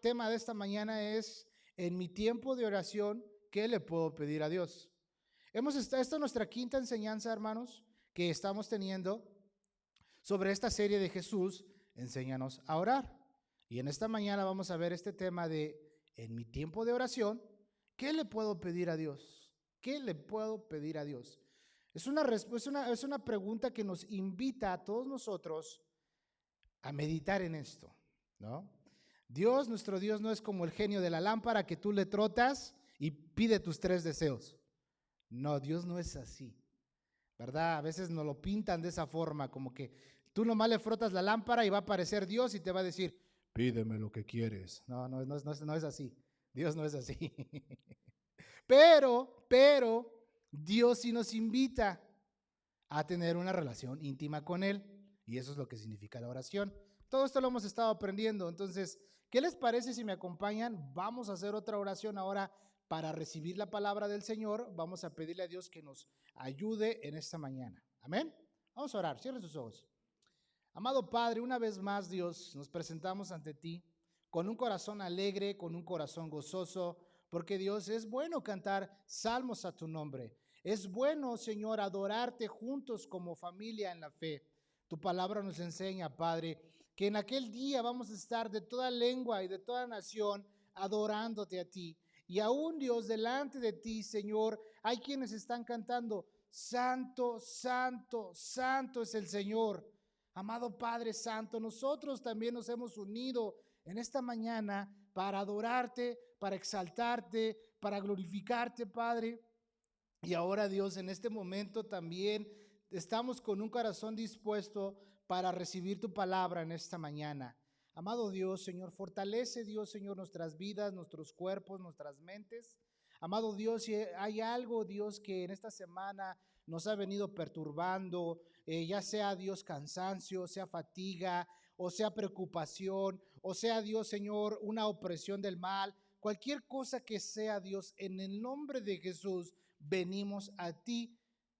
tema de esta mañana es, en mi tiempo de oración, ¿qué le puedo pedir a Dios? Esta es nuestra quinta enseñanza, hermanos, que estamos teniendo sobre esta serie de Jesús, Enséñanos a orar. Y en esta mañana vamos a ver este tema de, en mi tiempo de oración, ¿qué le puedo pedir a Dios? ¿Qué le puedo pedir a Dios? Es una pregunta que nos invita a todos nosotros a meditar en esto, ¿no? Dios, nuestro Dios, no es como el genio de la lámpara que tú le trotas y pide tus 3 deseos. No, Dios no es así, ¿verdad? A veces nos lo pintan de esa forma, como que tú nomás le frotas la lámpara y va a aparecer Dios y te va a decir, pídeme lo que quieres. No es así. Dios no es así. Pero, Dios sí nos invita a tener una relación íntima con Él. Y eso es lo que significa la oración. Todo esto lo hemos estado aprendiendo. Entonces, ¿qué les parece si me acompañan? Vamos a hacer otra oración ahora para recibir la palabra del Señor. Vamos a pedirle a Dios que nos ayude en esta mañana. Amén. Vamos a orar. Cierren sus ojos. Amado Padre, una vez más, Dios, nos presentamos ante ti con un corazón alegre, con un corazón gozoso, porque Dios, es bueno cantar salmos a tu nombre. Es bueno, Señor, adorarte juntos como familia en la fe. Tu palabra nos enseña, Padre, que en aquel día vamos a estar de toda lengua y de toda nación adorándote a ti. Y aún, Dios, delante de ti, Señor, hay quienes están cantando, Santo, Santo, Santo es el Señor. Amado Padre Santo, nosotros también nos hemos unido en esta mañana para adorarte, para exaltarte, para glorificarte, Padre. Y ahora, Dios, en este momento también estamos con un corazón dispuesto para recibir tu palabra en esta mañana. Amado Dios, Señor, fortalece, Dios, Señor, nuestras vidas, nuestros cuerpos, nuestras mentes. Amado Dios, si hay algo, Dios, que en esta semana nos ha venido perturbando, ya sea, Dios, cansancio, sea fatiga, o sea preocupación, o sea, Dios, Señor, una opresión del mal, cualquier cosa que sea, Dios, en el nombre de Jesús, venimos a ti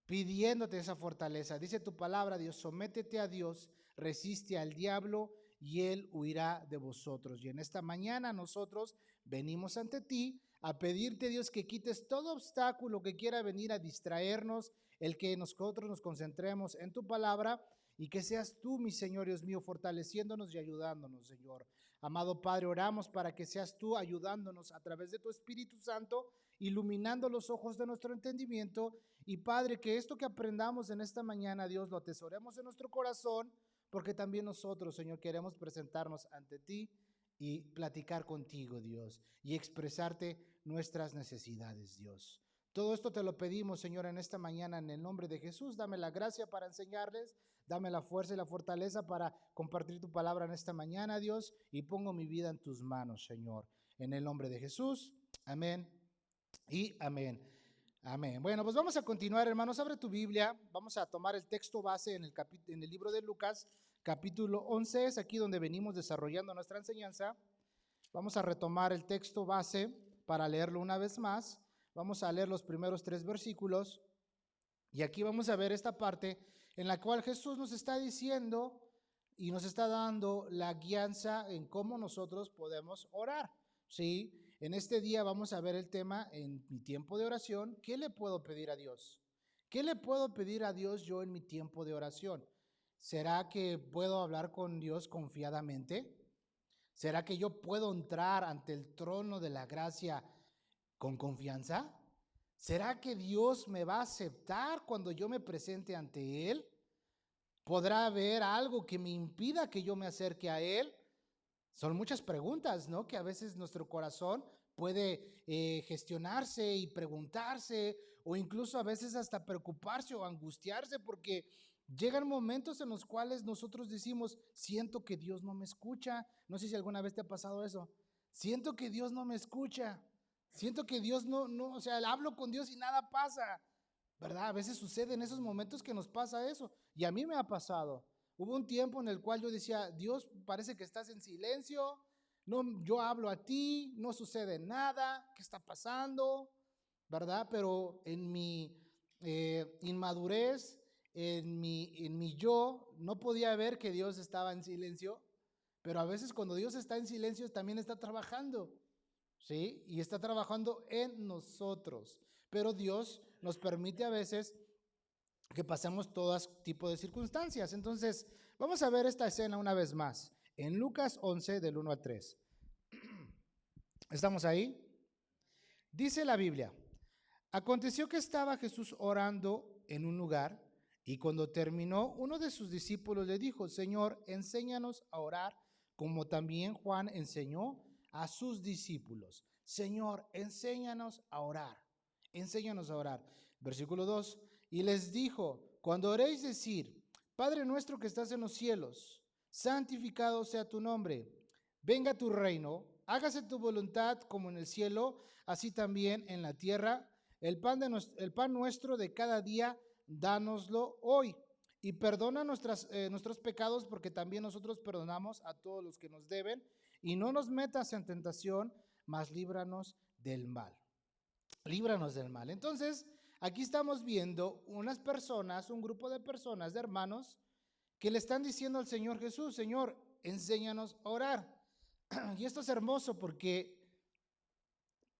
pidiéndote esa fortaleza. Dice tu palabra, Dios, sométete a Dios, resiste al diablo y él huirá de vosotros. Y en esta mañana nosotros venimos ante ti a pedirte, Dios, que quites todo obstáculo que quiera venir a distraernos, el que nosotros nos concentremos en tu palabra y que seas tú, mi Señor, Dios mío, fortaleciéndonos y ayudándonos, Señor. Amado Padre, oramos para que seas tú ayudándonos a través de tu Espíritu Santo, iluminando los ojos de nuestro entendimiento. Y Padre, que esto que aprendamos en esta mañana, Dios, lo atesoremos en nuestro corazón, porque también nosotros, Señor, queremos presentarnos ante ti y platicar contigo, Dios, y expresarte nuestras necesidades, Dios. Todo esto te lo pedimos, Señor, en esta mañana, en el nombre de Jesús. Dame la gracia para enseñarles, dame la fuerza y la fortaleza para compartir tu palabra en esta mañana, Dios, y pongo mi vida en tus manos, Señor. En el nombre de Jesús, amén y amén. Amén. Bueno, pues vamos a continuar, hermanos. Abre tu Biblia. Vamos a tomar el texto base en el libro de Lucas, capítulo 11. Es aquí donde venimos desarrollando nuestra enseñanza. Vamos a retomar el texto base para leerlo una vez más. Vamos a leer los primeros 3 versículos. Y aquí vamos a ver esta parte en la cual Jesús nos está diciendo y nos está dando la guianza en cómo nosotros podemos orar. ¿Sí? En este día vamos a ver el tema en mi tiempo de oración. ¿Qué le puedo pedir a Dios? ¿Qué le puedo pedir a Dios yo en mi tiempo de oración? ¿Será que puedo hablar con Dios confiadamente? ¿Será que yo puedo entrar ante el trono de la gracia con confianza? ¿Será que Dios me va a aceptar cuando yo me presente ante Él? ¿Podrá haber algo que me impida que yo me acerque a Él? Son muchas preguntas, ¿no? Que a veces nuestro corazón puede gestionarse y preguntarse, o incluso a veces hasta preocuparse o angustiarse, porque llegan momentos en los cuales nosotros decimos, siento que Dios no me escucha. No sé si alguna vez te ha pasado eso. Siento que Dios no me escucha. Siento que Dios o sea, hablo con Dios y nada pasa, ¿verdad? A veces sucede en esos momentos que nos pasa eso. Y a mí me ha pasado. Hubo un tiempo en el cual yo decía, Dios, parece que estás en silencio, no, yo hablo a ti, no sucede nada, ¿qué está pasando? ¿Verdad? Pero en mi inmadurez, en mi yo, no podía ver que Dios estaba en silencio, pero a veces cuando Dios está en silencio también está trabajando, ¿sí? Y está trabajando en nosotros, pero Dios nos permite a veces que pasemos todo tipo de circunstancias. Entonces, vamos a ver esta escena una vez más, en Lucas 11, del 1 al 3. ¿Estamos ahí? Dice la Biblia: aconteció que estaba Jesús orando en un lugar, y cuando terminó, uno de sus discípulos le dijo: Señor, enséñanos a orar, como también Juan enseñó a sus discípulos. Señor, enséñanos a orar. Enséñanos a orar. Versículo 2. Y les dijo: cuando oréis, decir: Padre nuestro que estás en los cielos, santificado sea tu nombre. Venga tu reino, hágase tu voluntad como en el cielo, así también en la tierra. El pan nuestro de cada día, dánoslo hoy. Y perdona nuestros pecados, porque también nosotros perdonamos a todos los que nos deben. Y no nos metas en tentación, mas líbranos del mal. Líbranos del mal. Entonces, aquí estamos viendo unas personas, un grupo de personas, de hermanos, que le están diciendo al Señor Jesús: Señor, enséñanos a orar. Y esto es hermoso porque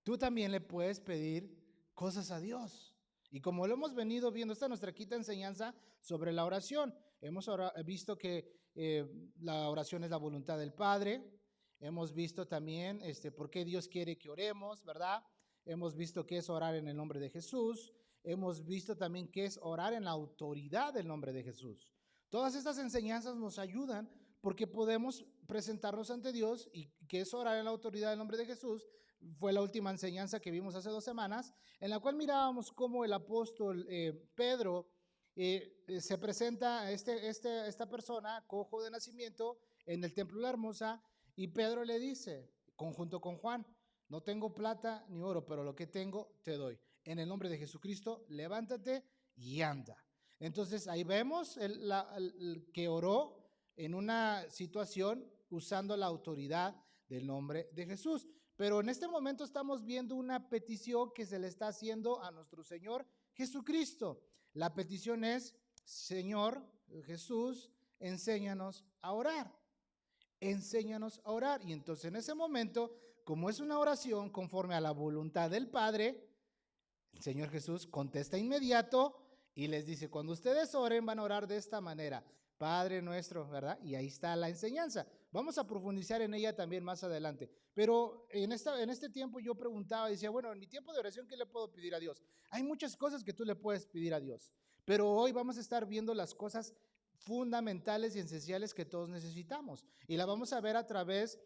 tú también le puedes pedir cosas a Dios. Y como lo hemos venido viendo, esta es nuestra quinta enseñanza sobre la oración. Hemos visto que la oración es la voluntad del Padre. Hemos visto también por qué Dios quiere que oremos, ¿verdad? Hemos visto qué es orar en el nombre de Jesús. Hemos visto también qué es orar en la autoridad del nombre de Jesús. Todas estas enseñanzas nos ayudan porque podemos presentarnos ante Dios, y qué es orar en la autoridad del nombre de Jesús. Fue la última enseñanza que vimos hace 2 semanas, en la cual mirábamos cómo el apóstol Pedro se presenta a esta persona, cojo de nacimiento, en el templo de la Hermosa, y Pedro le dice, conjunto con Juan: no tengo plata ni oro, pero lo que tengo te doy. En el nombre de Jesucristo, levántate y anda. Entonces ahí vemos que oró en una situación usando la autoridad del nombre de Jesús. Pero en este momento estamos viendo una petición que se le está haciendo a nuestro Señor Jesucristo. La petición es: Señor Jesús, enséñanos a orar. Enséñanos a orar. Y entonces en ese momento, como es una oración conforme a la voluntad del Padre, el Señor Jesús contesta inmediato y les dice: cuando ustedes oren, van a orar de esta manera: Padre nuestro, ¿verdad? Y ahí está la enseñanza. Vamos a profundizar en ella también más adelante. Pero en este tiempo yo preguntaba, decía, bueno, en mi tiempo de oración, ¿qué le puedo pedir a Dios? Hay muchas cosas que tú le puedes pedir a Dios, pero hoy vamos a estar viendo las cosas fundamentales y esenciales que todos necesitamos. Y la vamos a ver a través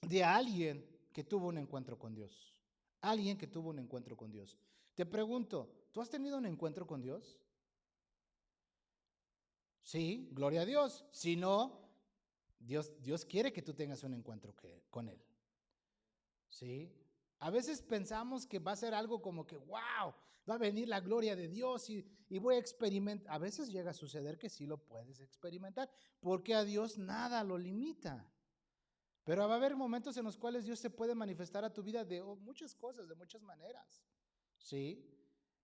de alguien que tuvo un encuentro con Dios. Alguien que tuvo un encuentro con Dios. Te pregunto, ¿tú has tenido un encuentro con Dios? Sí, gloria a Dios. Si no, Dios quiere que tú tengas un encuentro con Él. ¿Sí? A veces pensamos que va a ser algo como que, wow, va a venir la gloria de Dios y voy a experimentar. A veces llega a suceder que sí lo puedes experimentar, porque a Dios nada lo limita. Pero va a haber momentos en los cuales Dios se puede manifestar a tu vida de muchas cosas, de muchas maneras. ¿Sí?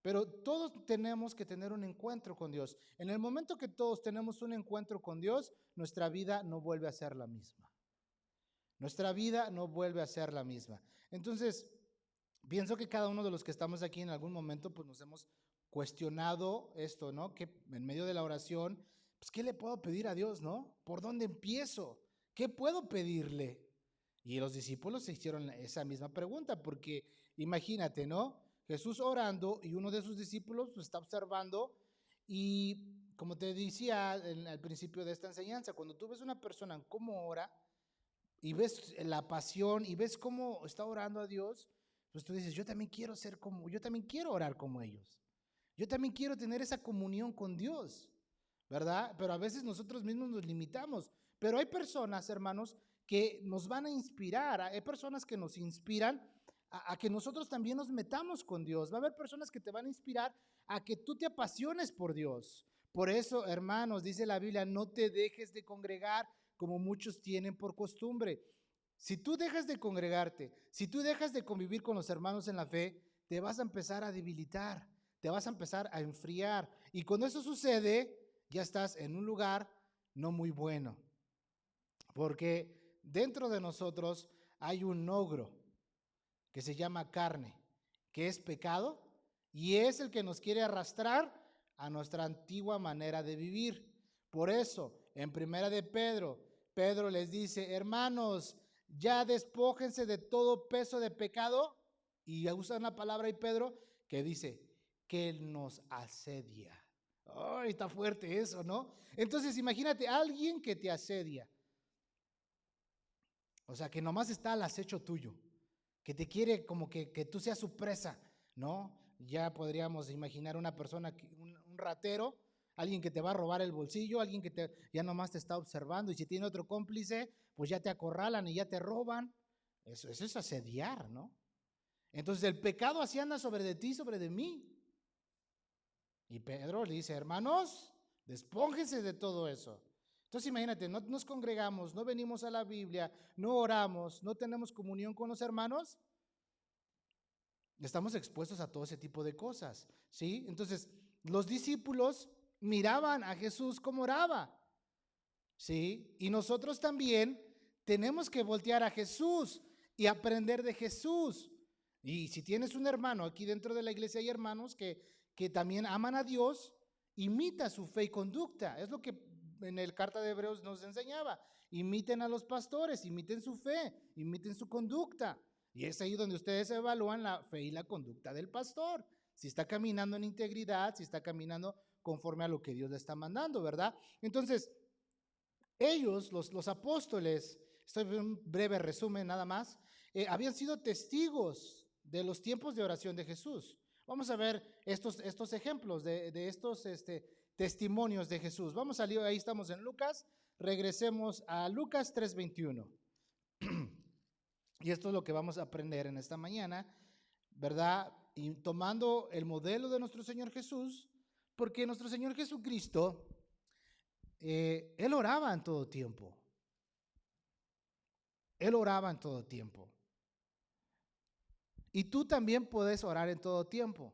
Pero todos tenemos que tener un encuentro con Dios. En el momento que todos tenemos un encuentro con Dios, nuestra vida no vuelve a ser la misma. Nuestra vida no vuelve a ser la misma. Entonces, pienso que cada uno de los que estamos aquí en algún momento, pues nos hemos cuestionado esto, ¿no? Que en medio de la oración, pues, ¿qué le puedo pedir a Dios, no? ¿Por dónde empiezo? ¿Qué puedo pedirle? Y los discípulos se hicieron esa misma pregunta, porque imagínate, ¿no? Jesús orando y uno de sus discípulos pues, está observando, y como te decía al principio de esta enseñanza, cuando tú ves una persona cómo ora y ves la pasión y ves cómo está orando a Dios, pues tú dices: yo también quiero ser como, yo también quiero orar como ellos. Yo también quiero tener esa comunión con Dios, ¿verdad? Pero a veces nosotros mismos nos limitamos. Pero hay personas, hermanos, que nos van a inspirar. Hay personas que nos inspiran a que nosotros también nos metamos con Dios. Va a haber personas que te van a inspirar a que tú te apasiones por Dios. Por eso, hermanos, dice la Biblia: no te dejes de congregar como muchos tienen por costumbre. Si tú dejas de congregarte, si tú dejas de convivir con los hermanos en la fe, te vas a empezar a debilitar, te vas a empezar a enfriar. Y cuando eso sucede, ya estás en un lugar no muy bueno. Porque dentro de nosotros hay un ogro que se llama carne, que es pecado y es el que nos quiere arrastrar a nuestra antigua manera de vivir. Por eso, en primera de Pedro, Pedro les dice, hermanos, ya despójense de todo peso de pecado, y usa una palabra ahí Pedro que dice, que nos asedia. Ay, está fuerte eso, ¿no? Entonces imagínate, alguien que te asedia, o sea, que nomás está al acecho tuyo, que te quiere como que tú seas su presa, ¿no? Ya podríamos imaginar una persona, un ratero, alguien que te va a robar el bolsillo, alguien que ya nomás te está observando, y si tiene otro cómplice, pues ya te acorralan y ya te roban. Eso es asediar, ¿no? Entonces el pecado así anda sobre de ti, sobre de mí. Y Pedro le dice, hermanos, despóngense de todo eso. Entonces imagínate, no nos congregamos, no venimos a la Biblia, no oramos, no tenemos comunión con los hermanos, estamos expuestos a todo ese tipo de cosas, ¿sí? Entonces, los discípulos miraban a Jesús como oraba, ¿sí? Y nosotros también tenemos que voltear a Jesús y aprender de Jesús. Y si tienes un hermano, aquí dentro de la iglesia hay hermanos que también aman a Dios, imita su fe y conducta. Es lo que en el carta de Hebreos nos enseñaba. Imiten a los pastores, imiten su fe, imiten su conducta. Y es ahí donde ustedes evalúan la fe y la conducta del pastor. Si está caminando en integridad, si está caminando conforme a lo que Dios le está mandando, ¿verdad? Entonces, ellos, los apóstoles, estoy en un breve resumen nada más, habían sido testigos de los tiempos de oración de Jesús. Vamos a ver estos ejemplos de estos testimonios de Jesús. Vamos a leer, ahí estamos en Lucas, regresemos a Lucas 3:21. Y esto es lo que vamos a aprender en esta mañana, ¿verdad? Y tomando el modelo de nuestro Señor Jesús, porque nuestro Señor Jesucristo, Él oraba en todo tiempo. Él oraba en todo tiempo. Y tú también puedes orar en todo tiempo.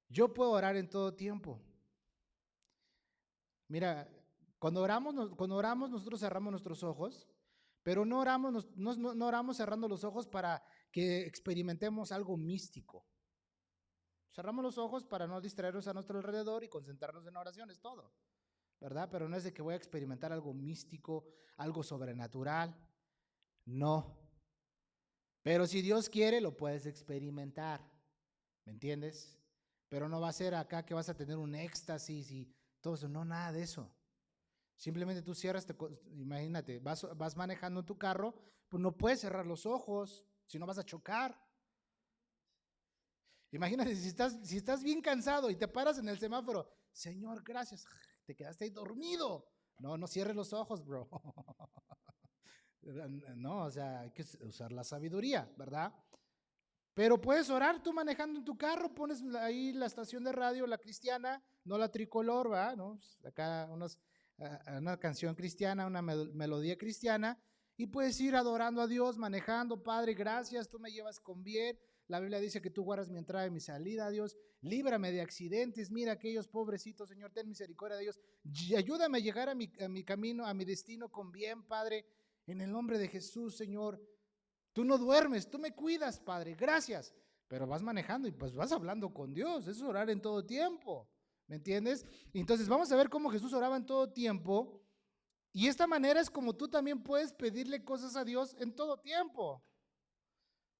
Yo puedo orar en todo tiempo. Mira, cuando oramos nosotros cerramos nuestros ojos, pero no oramos cerrando los ojos para que experimentemos algo místico. Cerramos los ojos para no distraernos a nuestro alrededor y concentrarnos en la oración, es todo, ¿verdad? Pero no es de que voy a experimentar algo místico, algo sobrenatural, no. Pero si Dios quiere, lo puedes experimentar, ¿me entiendes? Pero no va a ser acá que vas a tener un éxtasis y todo eso, no, nada de eso. Simplemente tú cierras, imagínate, vas manejando en tu carro, pues no puedes cerrar los ojos, si no vas a chocar. Imagínate, si estás bien cansado y te paras en el semáforo, Señor, gracias, te quedaste ahí dormido. No cierres los ojos, bro. No, o sea, hay que usar la sabiduría, ¿verdad? Pero puedes orar tú manejando en tu carro, pones ahí la estación de radio, la cristiana, no la tricolor, ¿verdad? ¿No? Acá una canción cristiana, una melodía cristiana, y puedes ir adorando a Dios, manejando, Padre, gracias, tú me llevas con bien. La Biblia dice que tú guardas mi entrada y mi salida, Dios. Líbrame de accidentes, mira aquellos pobrecitos, Señor, ten misericordia de ellos. Y ayúdame a llegar a mi camino, a mi destino con bien, Padre, en el nombre de Jesús, Señor. Tú no duermes, tú me cuidas, Padre, gracias. Pero vas manejando y pues vas hablando con Dios, eso es orar en todo tiempo, ¿me entiendes? Entonces vamos a ver cómo Jesús oraba en todo tiempo y esta manera es como tú también puedes pedirle cosas a Dios en todo tiempo,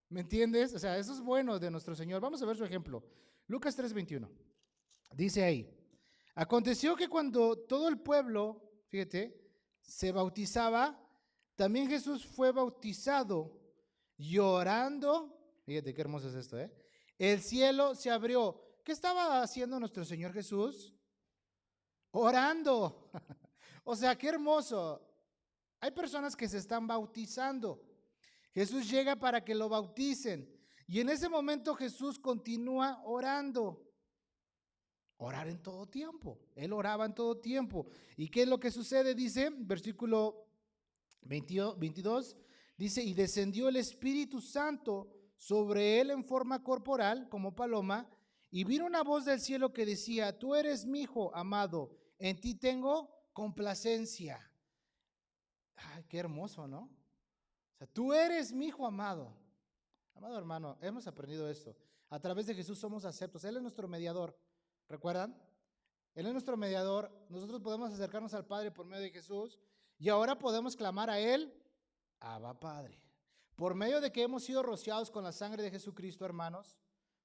¿me entiendes? O sea, eso es bueno de nuestro Señor. Vamos a ver su ejemplo. Lucas 3:21, dice ahí, aconteció que cuando todo el pueblo, fíjate, se bautizaba, también Jesús fue bautizado. Llorando, fíjate qué hermoso es esto, el cielo se abrió. ¿Qué estaba haciendo nuestro Señor Jesús? Orando. O sea, qué hermoso. Hay personas que se están bautizando. Jesús llega para que lo bauticen. Y en ese momento Jesús continúa orando. Orar en todo tiempo. Él oraba en todo tiempo. ¿Y qué es lo que sucede? Dice, versículo 22. Dice, y descendió el Espíritu Santo sobre él en forma corporal, como paloma, y vino una voz del cielo que decía, tú eres mi hijo amado, en ti tengo complacencia. Ay, qué hermoso, ¿no? O sea, tú eres mi hijo amado. Amado hermano, hemos aprendido esto. A través de Jesús somos aceptos. Él es nuestro mediador. ¿Recuerdan? Él es nuestro mediador. Nosotros podemos acercarnos al Padre por medio de Jesús y ahora podemos clamar a Él, Abba Padre. Por medio de que hemos sido rociados con la sangre de Jesucristo, hermanos,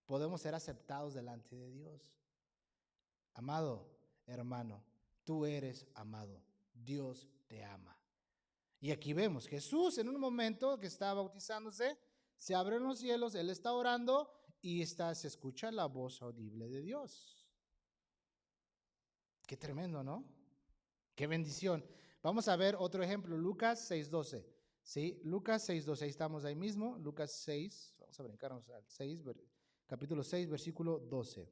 podemos ser aceptados delante de Dios. Amado hermano, tú eres amado. Dios te ama. Y aquí vemos, Jesús en un momento que está bautizándose, se abren los cielos, Él está orando y se escucha la voz audible de Dios. Qué tremendo, ¿no? Qué bendición. Vamos a ver otro ejemplo, Lucas 6:12. ¿Sí? Lucas 6:12, ahí estamos ahí mismo, Lucas 6, vamos a brincarnos al 6, capítulo 6, versículo 12.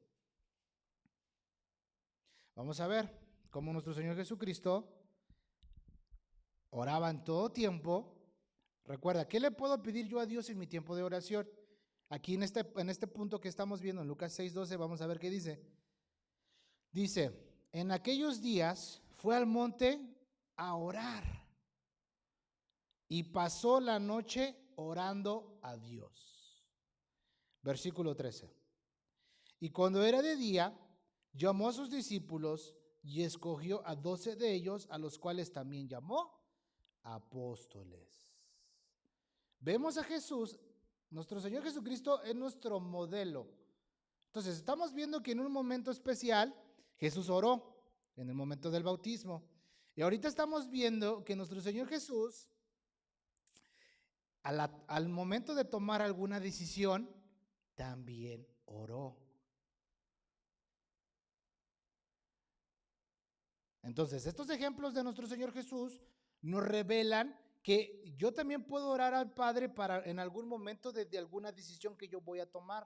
Vamos a ver cómo nuestro Señor Jesucristo oraba en todo tiempo. Recuerda, ¿qué le puedo pedir yo a Dios en mi tiempo de oración? Aquí en este punto que estamos viendo, en Lucas 6:12, vamos a ver qué dice. Dice, en aquellos días fue al monte a orar y pasó la noche orando a Dios. Versículo 13. Y cuando era de día, llamó a sus discípulos y escogió a 12 de ellos, a los cuales también llamó apóstoles. Vemos a Jesús, nuestro Señor Jesucristo es nuestro modelo. Entonces estamos viendo que en un momento especial Jesús oró, en el momento del bautismo. Y ahorita estamos viendo que nuestro Señor Jesús, al momento de tomar alguna decisión, también oró. Entonces, estos ejemplos de nuestro Señor Jesús nos revelan que yo también puedo orar al Padre para en algún momento de alguna decisión que yo voy a tomar.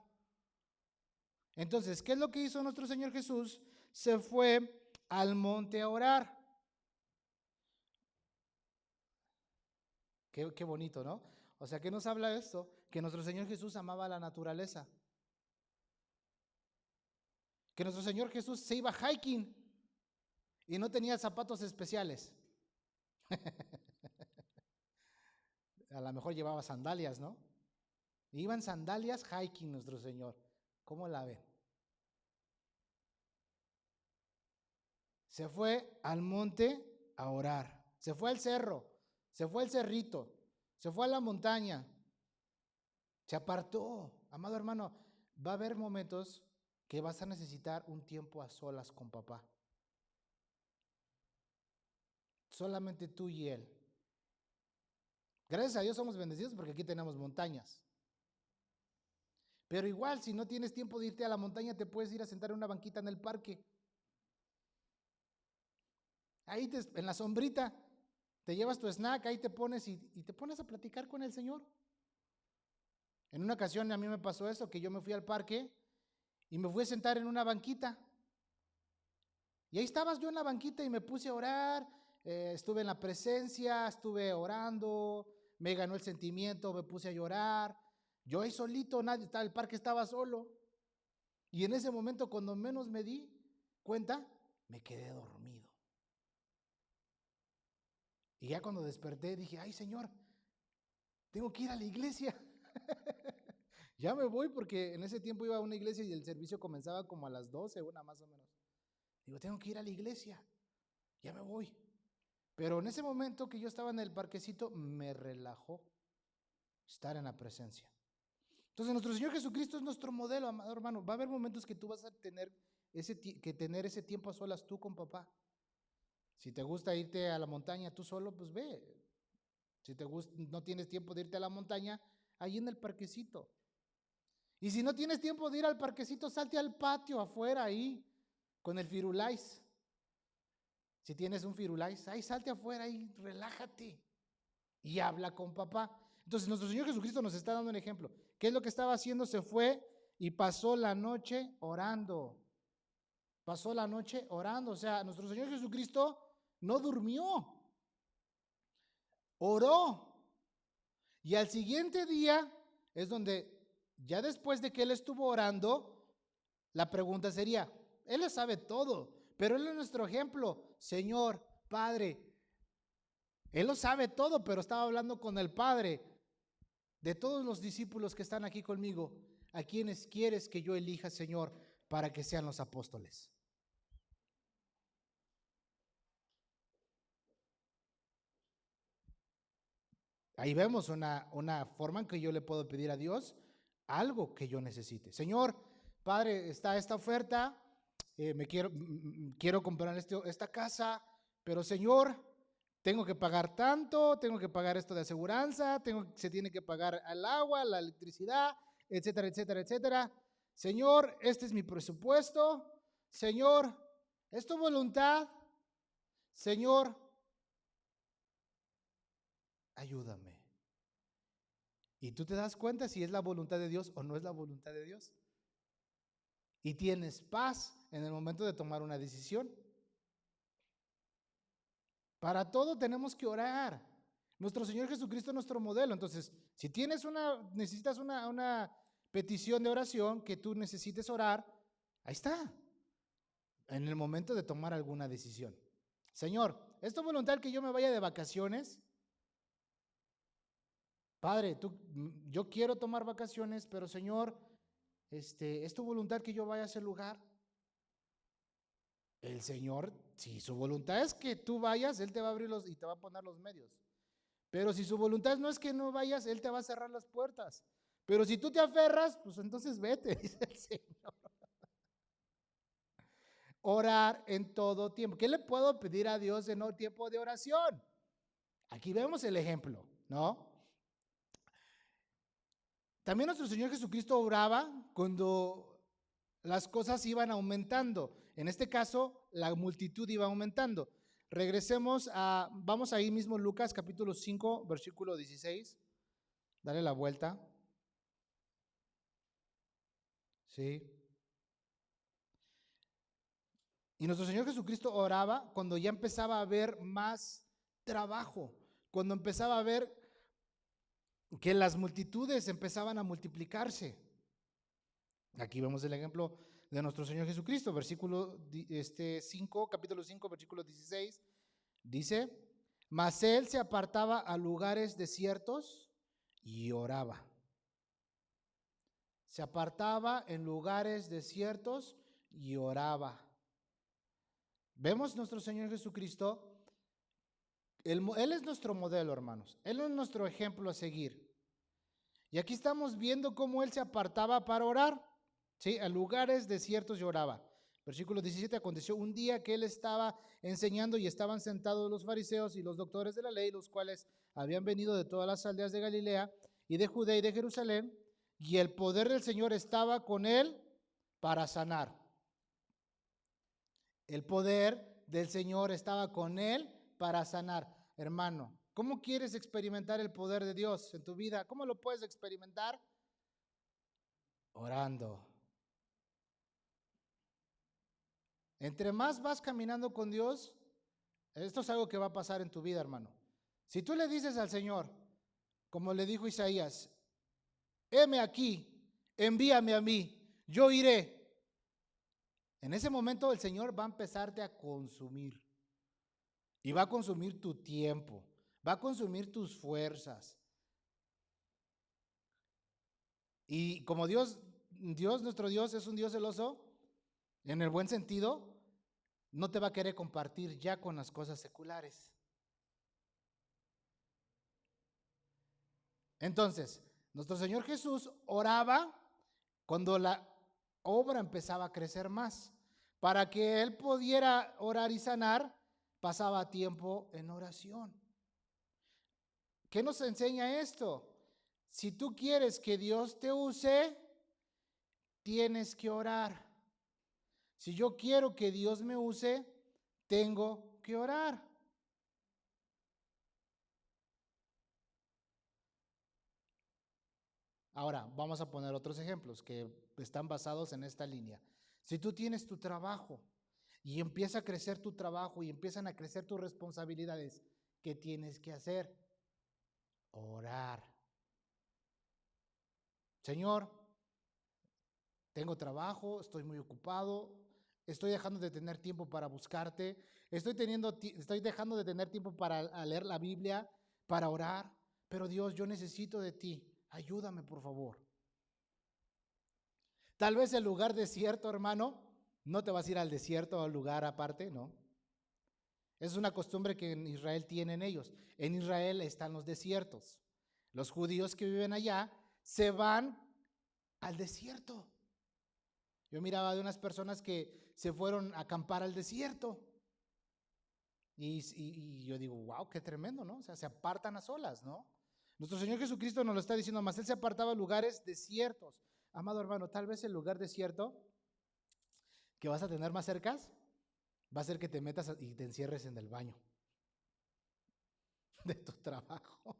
Entonces, ¿qué es lo que hizo nuestro Señor Jesús? Se fue al monte a orar. Qué bonito, ¿no? O sea, ¿qué nos habla esto? Que nuestro Señor Jesús amaba la naturaleza. Que nuestro Señor Jesús se iba hiking y no tenía zapatos especiales. A lo mejor llevaba sandalias, ¿no? Iban sandalias hiking nuestro Señor. ¿Cómo la ven? Se fue al monte a orar. Se fue al cerro. Se fue al cerrito. Se fue a la montaña. Se apartó. Amado hermano, va a haber momentos que vas a necesitar un tiempo a solas con papá. Solamente tú y él. Gracias a Dios somos bendecidos porque aquí tenemos montañas. Pero igual, si no tienes tiempo de irte a la montaña, te puedes ir a sentar en una banquita en el parque. Ahí en la sombrita, te llevas tu snack, ahí te pones y te pones a platicar con el Señor. En una ocasión a mí me pasó eso, que yo me fui al parque y me fui a sentar en una banquita. Y ahí estabas yo en la banquita y me puse a orar, estuve en la presencia, estuve orando, me ganó el sentimiento, me puse a llorar. Yo ahí solito, el parque estaba solo. Y en ese momento, cuando menos me di cuenta, me quedé dormido. Y ya cuando desperté dije, ay Señor, tengo que ir a la iglesia. Ya me voy porque en ese tiempo iba a una iglesia y el servicio comenzaba como a las 12, una más o menos. Digo, tengo que ir a la iglesia, ya me voy. Pero en ese momento que yo estaba en el parquecito, me relajó estar en la presencia. Entonces nuestro Señor Jesucristo es nuestro modelo, amado hermano. Va a haber momentos que tú vas a tener tener ese tiempo a solas tú con papá. Si te gusta irte a la montaña tú solo, pues ve. Si no tienes tiempo de irte a la montaña, ahí en el parquecito. Y si no tienes tiempo de ir al parquecito, salte al patio afuera ahí, con el Firulais. Si tienes un Firulais, ahí salte afuera y relájate. Y habla con papá. Entonces nuestro Señor Jesucristo nos está dando un ejemplo. ¿Qué es lo que estaba haciendo? Se fue y pasó la noche orando. Pasó la noche orando. O sea, nuestro Señor Jesucristo no durmió. Oró. Y al siguiente día es donde, ya después de que Él estuvo orando, la pregunta sería, Él lo sabe todo, pero Él es nuestro ejemplo. Señor, Padre, Él lo sabe todo, pero estaba hablando con el Padre. De todos los discípulos que están aquí conmigo, ¿a quiénes quieres que yo elija, Señor, para que sean los apóstoles? Ahí vemos una forma en que yo le puedo pedir a Dios algo que yo necesite. Señor, Padre, está esta oferta, quiero comprar esta casa, pero Señor, tengo que pagar tanto, tengo que pagar esto de aseguranza, se tiene que pagar al agua, la electricidad, etcétera, etcétera, etcétera. Señor, este es mi presupuesto. Señor, ¿es tu voluntad? Señor, ayúdame. Y tú te das cuenta si es la voluntad de Dios o no es la voluntad de Dios. Y tienes paz en el momento de tomar una decisión. Para todo tenemos que orar. Nuestro Señor Jesucristo es nuestro modelo. Entonces, si necesitas una petición de oración que tú necesites orar, ahí está. En el momento de tomar alguna decisión. Señor, ¿es tu voluntad que yo me vaya de vacaciones? Padre, yo quiero tomar vacaciones, pero Señor, ¿es tu voluntad que yo vaya a ese lugar? El Señor, si su voluntad es que tú vayas, Él te va a abrir y te va a poner los medios. Pero si su voluntad no es que no vayas, Él te va a cerrar las puertas. Pero si tú te aferras, pues entonces vete, dice el Señor. Orar en todo tiempo. ¿Qué le puedo pedir a Dios en un tiempo de oración? Aquí vemos el ejemplo, ¿no? También nuestro Señor Jesucristo oraba cuando las cosas iban aumentando. En este caso, la multitud iba aumentando. Vamos ahí mismo, Lucas capítulo 5, versículo 16. Dale la vuelta. Sí. Y nuestro Señor Jesucristo oraba cuando ya empezaba a haber más trabajo, cuando empezaba a ver que las multitudes empezaban a multiplicarse. Aquí vemos el ejemplo de nuestro Señor Jesucristo, versículo 5, capítulo 5, versículo 16, dice, mas él se apartaba a lugares desiertos y oraba. Se apartaba en lugares desiertos y oraba. Vemos nuestro Señor Jesucristo, Él es nuestro modelo, hermanos. Él es nuestro ejemplo a seguir. Y aquí estamos viendo cómo Él se apartaba para orar. ¿Sí? A lugares desiertos y oraba. Versículo 17, aconteció un día que Él estaba enseñando y estaban sentados los fariseos y los doctores de la ley, los cuales habían venido de todas las aldeas de Galilea y de Judea y de Jerusalén, y el poder del Señor estaba con Él para sanar. El poder del Señor estaba con Él para sanar. Hermano, ¿cómo quieres experimentar el poder de Dios en tu vida? ¿Cómo lo puedes experimentar? Orando. Entre más vas caminando con Dios, esto es algo que va a pasar en tu vida, hermano. Si tú le dices al Señor, como le dijo Isaías, heme aquí, envíame a mí, yo iré. En ese momento el Señor va a empezarte a consumir. Y va a consumir tu tiempo, va a consumir tus fuerzas. Y como nuestro Dios es un Dios celoso, en el buen sentido, no te va a querer compartir ya con las cosas seculares. Entonces, nuestro Señor Jesús oraba cuando la obra empezaba a crecer más. Para que Él pudiera orar y sanar, pasaba tiempo en oración. ¿Qué nos enseña esto? Si tú quieres que Dios te use, tienes que orar. Si yo quiero que Dios me use, tengo que orar. Ahora, vamos a poner otros ejemplos que están basados en esta línea. Si tú tienes tu trabajo y empieza a crecer tu trabajo y empiezan a crecer tus responsabilidades, ¿qué tienes que hacer? Orar. Señor, tengo trabajo, estoy muy ocupado, estoy dejando de tener tiempo para buscarte, estoy dejando de tener tiempo para leer la Biblia, para orar, pero Dios, yo necesito de ti, ayúdame por favor. Tal vez el lugar desierto, hermano, no te vas a ir al desierto o al lugar aparte, no. Es una costumbre que en Israel tienen ellos. En Israel están los desiertos. Los judíos que viven allá se van al desierto. Yo miraba de unas personas que se fueron a acampar al desierto. Y yo digo, wow, qué tremendo, ¿no? O sea, se apartan a solas, ¿no? Nuestro Señor Jesucristo nos lo está diciendo, más Él se apartaba a lugares desiertos. Amado hermano, tal vez el lugar desierto que vas a tener más cerca va a ser que te metas y te encierres en el baño de tu trabajo.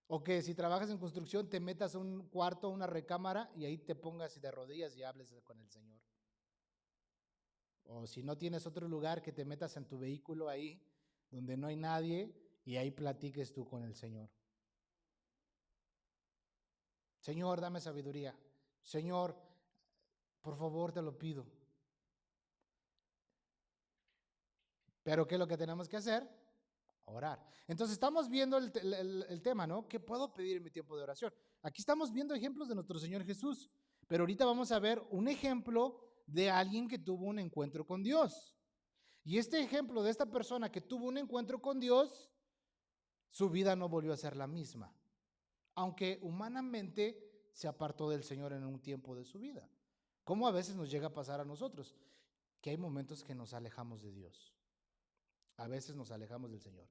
O que si trabajas en construcción te metas a un cuarto, una recámara y ahí te pongas de rodillas y hables con el Señor. O si no tienes otro lugar, que te metas en tu vehículo ahí, donde no hay nadie, y ahí platiques tú con el Señor. Señor, dame sabiduría. Señor, por favor, te lo pido. Pero ¿qué es lo que tenemos que hacer? Orar. Entonces estamos viendo el tema, ¿no? ¿Qué puedo pedir en mi tiempo de oración? Aquí estamos viendo ejemplos de nuestro Señor Jesús, pero ahorita vamos a ver un ejemplo de alguien que tuvo un encuentro con Dios. Y este ejemplo de esta persona que tuvo un encuentro con Dios, su vida no volvió a ser la misma, aunque humanamente se apartó del Señor en un tiempo de su vida. Como a veces nos llega a pasar a nosotros, que hay momentos que nos alejamos de Dios. A veces nos alejamos del Señor.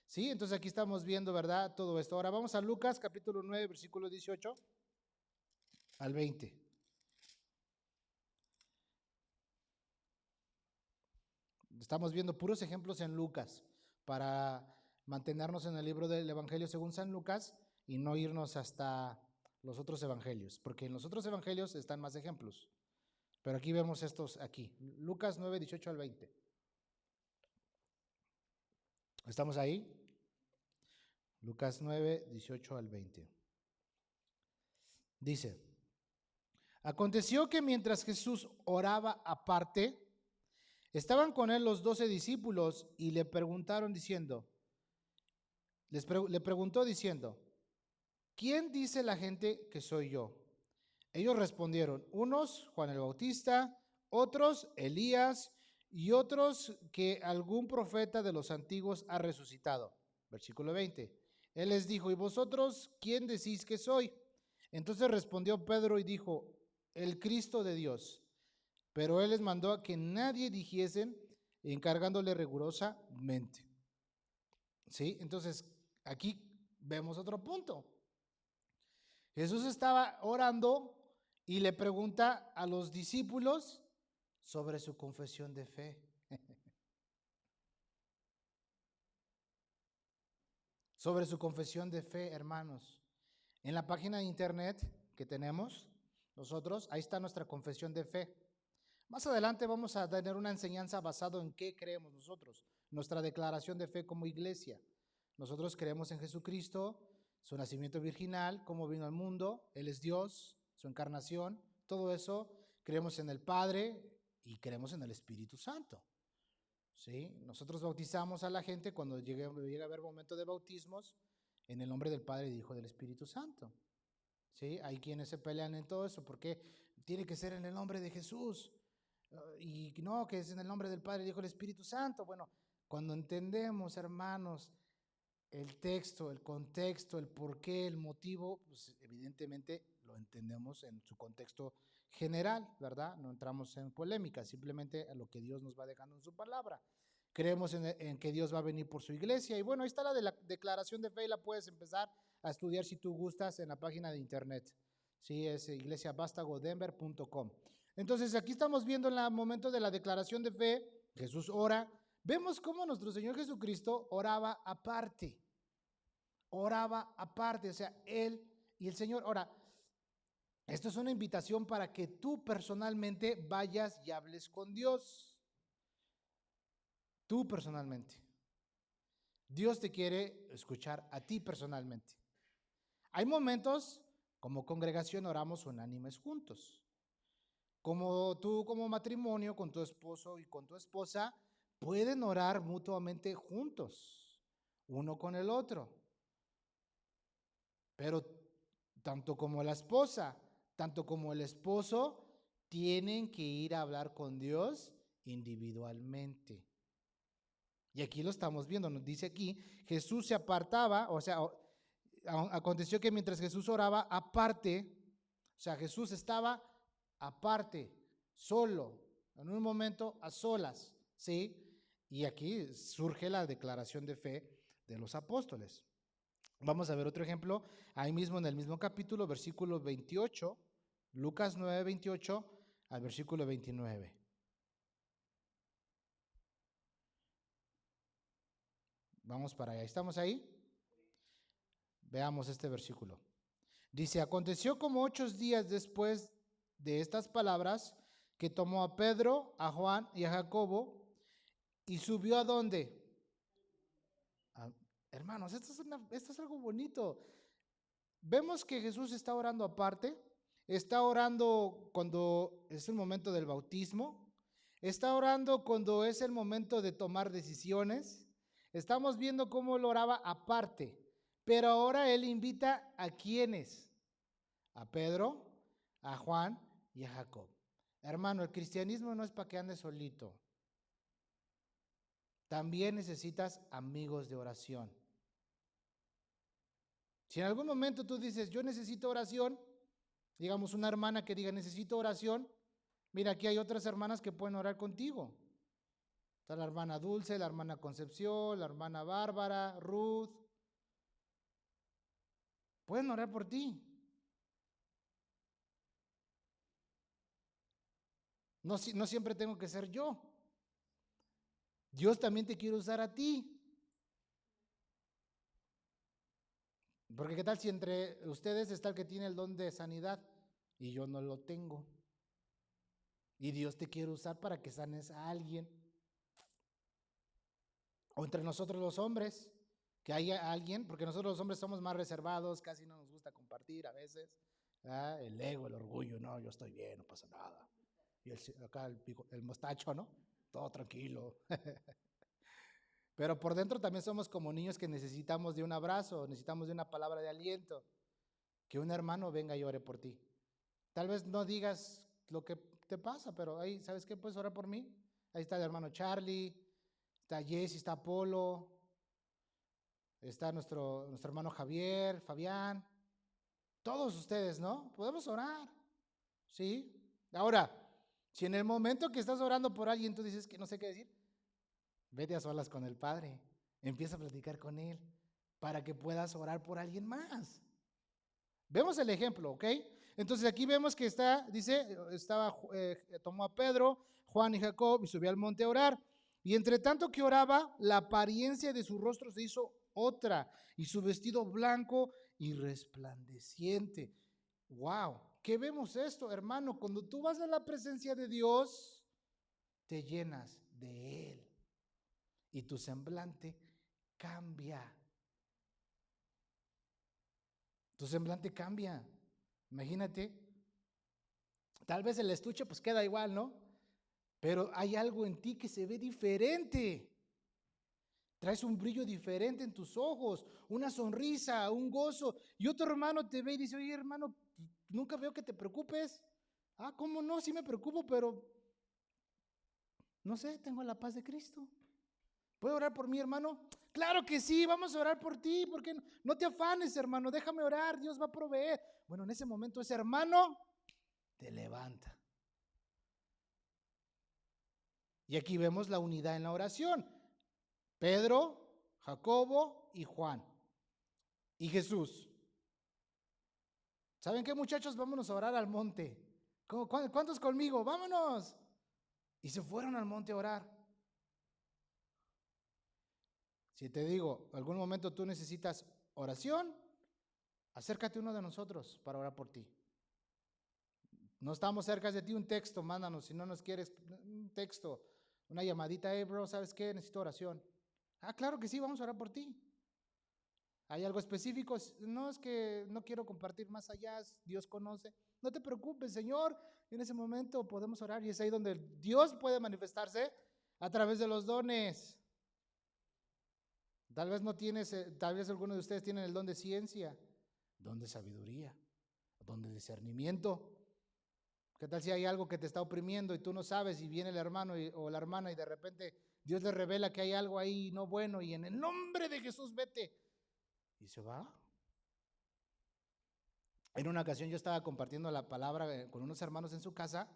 Sí, entonces aquí estamos viendo, ¿verdad? Todo esto. Ahora vamos a Lucas capítulo 9, versículo 18 al 20. Estamos viendo puros ejemplos en Lucas para mantenernos en el libro del Evangelio según San Lucas y no irnos hasta los otros evangelios, porque en los otros evangelios están más ejemplos. Pero aquí vemos estos aquí. Lucas 9, 18 al 20. ¿Estamos ahí? Lucas 9, 18 al 20. Dice, aconteció que mientras Jesús oraba aparte, estaban con él los 12 discípulos y le preguntaron diciendo, le preguntó diciendo, ¿quién dice la gente que soy yo? Ellos respondieron, unos Juan el Bautista, otros Elías y otros que algún profeta de los antiguos ha resucitado. Versículo 20. Él les dijo, ¿y vosotros quién decís que soy? Entonces respondió Pedro y dijo, el Cristo de Dios. Pero él les mandó a que nadie dijesen, encargándole rigurosamente. ¿Sí? Entonces, aquí vemos otro punto. Jesús estaba orando y le pregunta a los discípulos sobre su confesión de fe. Sobre su confesión de fe, hermanos. En la página de internet que tenemos nosotros, ahí está nuestra confesión de fe. Más adelante vamos a tener una enseñanza basada en qué creemos nosotros, nuestra declaración de fe como iglesia. Nosotros creemos en Jesucristo, su nacimiento virginal, cómo vino al mundo, Él es Dios, su encarnación, todo eso. Creemos en el Padre y creemos en el Espíritu Santo. ¿Sí? Nosotros bautizamos a la gente cuando llega a haber momento de bautismos en el nombre del Padre, del Hijo y del Espíritu Santo. ¿Sí? Hay quienes se pelean en todo eso porque tiene que ser en el nombre de Jesús. Y no, que es en el nombre del Padre, del Hijo y del Espíritu Santo. Bueno, cuando entendemos, hermanos, el texto, el contexto, el porqué, el motivo, pues evidentemente lo entendemos en su contexto general, ¿verdad? No entramos en polémica, simplemente a lo que Dios nos va dejando en su palabra. Creemos en que Dios va a venir por su iglesia. Y bueno, ahí está la de la declaración de fe y la puedes empezar a estudiar si tú gustas en la página de internet. Sí, es iglesiabastagodenver.com. Entonces aquí estamos viendo en el momento de la declaración de fe, Jesús ora. Vemos cómo nuestro Señor Jesucristo oraba aparte. Oraba aparte, o sea, Él y el Señor. Ahora, esto es una invitación para que tú personalmente vayas y hables con Dios. Tú personalmente. Dios te quiere escuchar a ti personalmente. Hay momentos Como congregación oramos unánimes juntos. Como tú como matrimonio con tu esposo y con tu esposa pueden orar mutuamente juntos, uno con el otro. Pero tanto como la esposa, tanto como el esposo, tienen que ir a hablar con Dios individualmente. Y aquí lo estamos viendo, nos dice aquí, Jesús se apartaba, o sea, aconteció que mientras Jesús oraba aparte, o sea, Jesús estaba aparte, solo, en un momento a solas, ¿sí? Y aquí surge la declaración de fe de los apóstoles. Vamos a ver otro ejemplo, ahí mismo en el mismo capítulo, versículo 28, Lucas 9, 28 al versículo 29. Vamos para allá, ¿estamos ahí? Veamos este versículo. Dice, aconteció como 8 días después de estas palabras, que tomó a Pedro, a Juan y a Jacobo, y subió ¿a dónde? A- Hermanos, esto es algo bonito. Vemos que Jesús está orando aparte, está orando cuando es el momento del bautismo, está orando cuando es el momento de tomar decisiones. Estamos viendo cómo él oraba aparte, pero ahora él invita a quienes, a Pedro, a Juan y a Jacob. Hermano, el cristianismo no es para que andes solito. También necesitas amigos de oración. Si en algún momento tú dices, yo necesito oración, digamos una hermana que diga, necesito oración, mira, aquí hay otras hermanas que pueden orar contigo. Está la hermana Dulce, la hermana Concepción, la hermana Bárbara, Ruth. Pueden orar por ti. No, no siempre tengo que ser yo. Dios también te quiere usar a ti. Porque qué tal si entre ustedes está el que tiene el don de sanidad y yo no lo tengo. Y Dios te quiere usar para que sanes a alguien. O entre nosotros los hombres, que haya alguien, porque nosotros los hombres somos más reservados, casi no nos gusta compartir a veces. El ego, el orgullo, no, yo estoy bien, no pasa nada. Y acá el mostacho, ¿no? Todo tranquilo. Pero por dentro también somos como niños que necesitamos de un abrazo, necesitamos de una palabra de aliento, que un hermano venga y ore por ti. Tal vez no digas lo que te pasa, pero ahí, ¿sabes qué? Puedes orar por mí. Ahí está el hermano Charlie, está Jesse, está Polo, está nuestro hermano Javier, Fabián, todos ustedes, ¿no? Podemos orar, ¿sí? Ahora, si en el momento que estás orando por alguien tú dices que no sé qué decir, vete a solas con el Padre, empieza a platicar con Él para que puedas orar por alguien más. Vemos el ejemplo, ¿ok? Entonces aquí vemos que tomó a Pedro, Juan y Jacob y subió al monte a orar. Y entre tanto que oraba, la apariencia de su rostro se hizo otra y su vestido blanco y resplandeciente. Wow, ¿qué vemos esto, hermano? Cuando tú vas a la presencia de Dios, te llenas de Él y tu semblante cambia. Tu semblante cambia. Imagínate, tal vez el estuche pues queda igual, ¿no? Pero hay algo en ti que se ve diferente. Traes un brillo diferente en tus ojos, una sonrisa, un gozo. Y otro hermano te ve y dice, oye hermano, nunca veo que te preocupes. Ah, ¿cómo no? Sí me preocupo, pero no sé, tengo la paz de Cristo. ¿Puedo orar por mi hermano? Claro que sí, vamos a orar por ti, porque no te afanes, hermano, déjame orar, Dios va a proveer. Bueno, en ese momento ese hermano te levanta. Y aquí vemos la unidad en la oración. Pedro, Jacobo y Juan. Y Jesús. ¿Saben qué, muchachos? Vámonos a orar al monte. ¿Cuántos conmigo? Vámonos. Y se fueron al monte a orar. Si te digo, algún momento tú necesitas oración, acércate a uno de nosotros para orar por ti. No estamos cerca de ti, un texto, mándanos. Si no nos quieres, un texto, una llamadita, bro, ¿sabes qué? Necesito oración. Ah, claro que sí, vamos a orar por ti. ¿Hay algo específico? No, es que no quiero compartir más allá, Dios conoce. No te preocupes, Señor, en ese momento podemos orar y es ahí donde Dios puede manifestarse a través de los dones. Tal vez no tienes, tal vez algunos de ustedes tienen el don de ciencia, don de sabiduría, don de discernimiento. ¿Qué tal si hay algo que te está oprimiendo y tú no sabes y viene el hermano o la hermana y de repente Dios le revela que hay algo ahí no bueno y en el nombre de Jesús vete? Y se va. En una ocasión yo estaba compartiendo la palabra con unos hermanos en su casa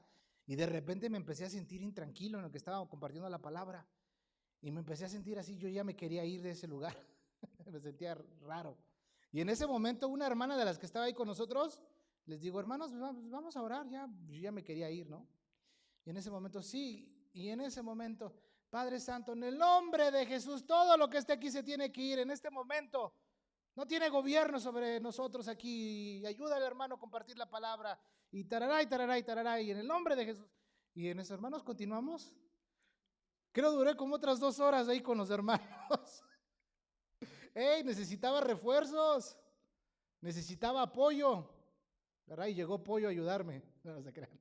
y de repente me empecé a sentir intranquilo en lo que estaba compartiendo la palabra y me empecé a sentir así, yo ya me quería ir de ese lugar, me sentía raro. Y en ese momento una hermana de las que estaba ahí con nosotros, les digo, hermanos, vamos a orar, yo ya me quería ir, ¿no? Y en ese momento, sí, y en ese momento, Padre Santo, en el nombre de Jesús, todo lo que esté aquí se tiene que ir en este momento. No tiene gobierno sobre nosotros aquí. Ayuda al hermano a compartir la palabra. Y tarará, y tarará, y tarará, y en el nombre de Jesús. Y en esos hermanos continuamos. Creo duré como otras 2 horas ahí con los hermanos. ¡Ey! Necesitaba refuerzos. Necesitaba apoyo. ¿Verdad? Y llegó Pollo a ayudarme. No se crean.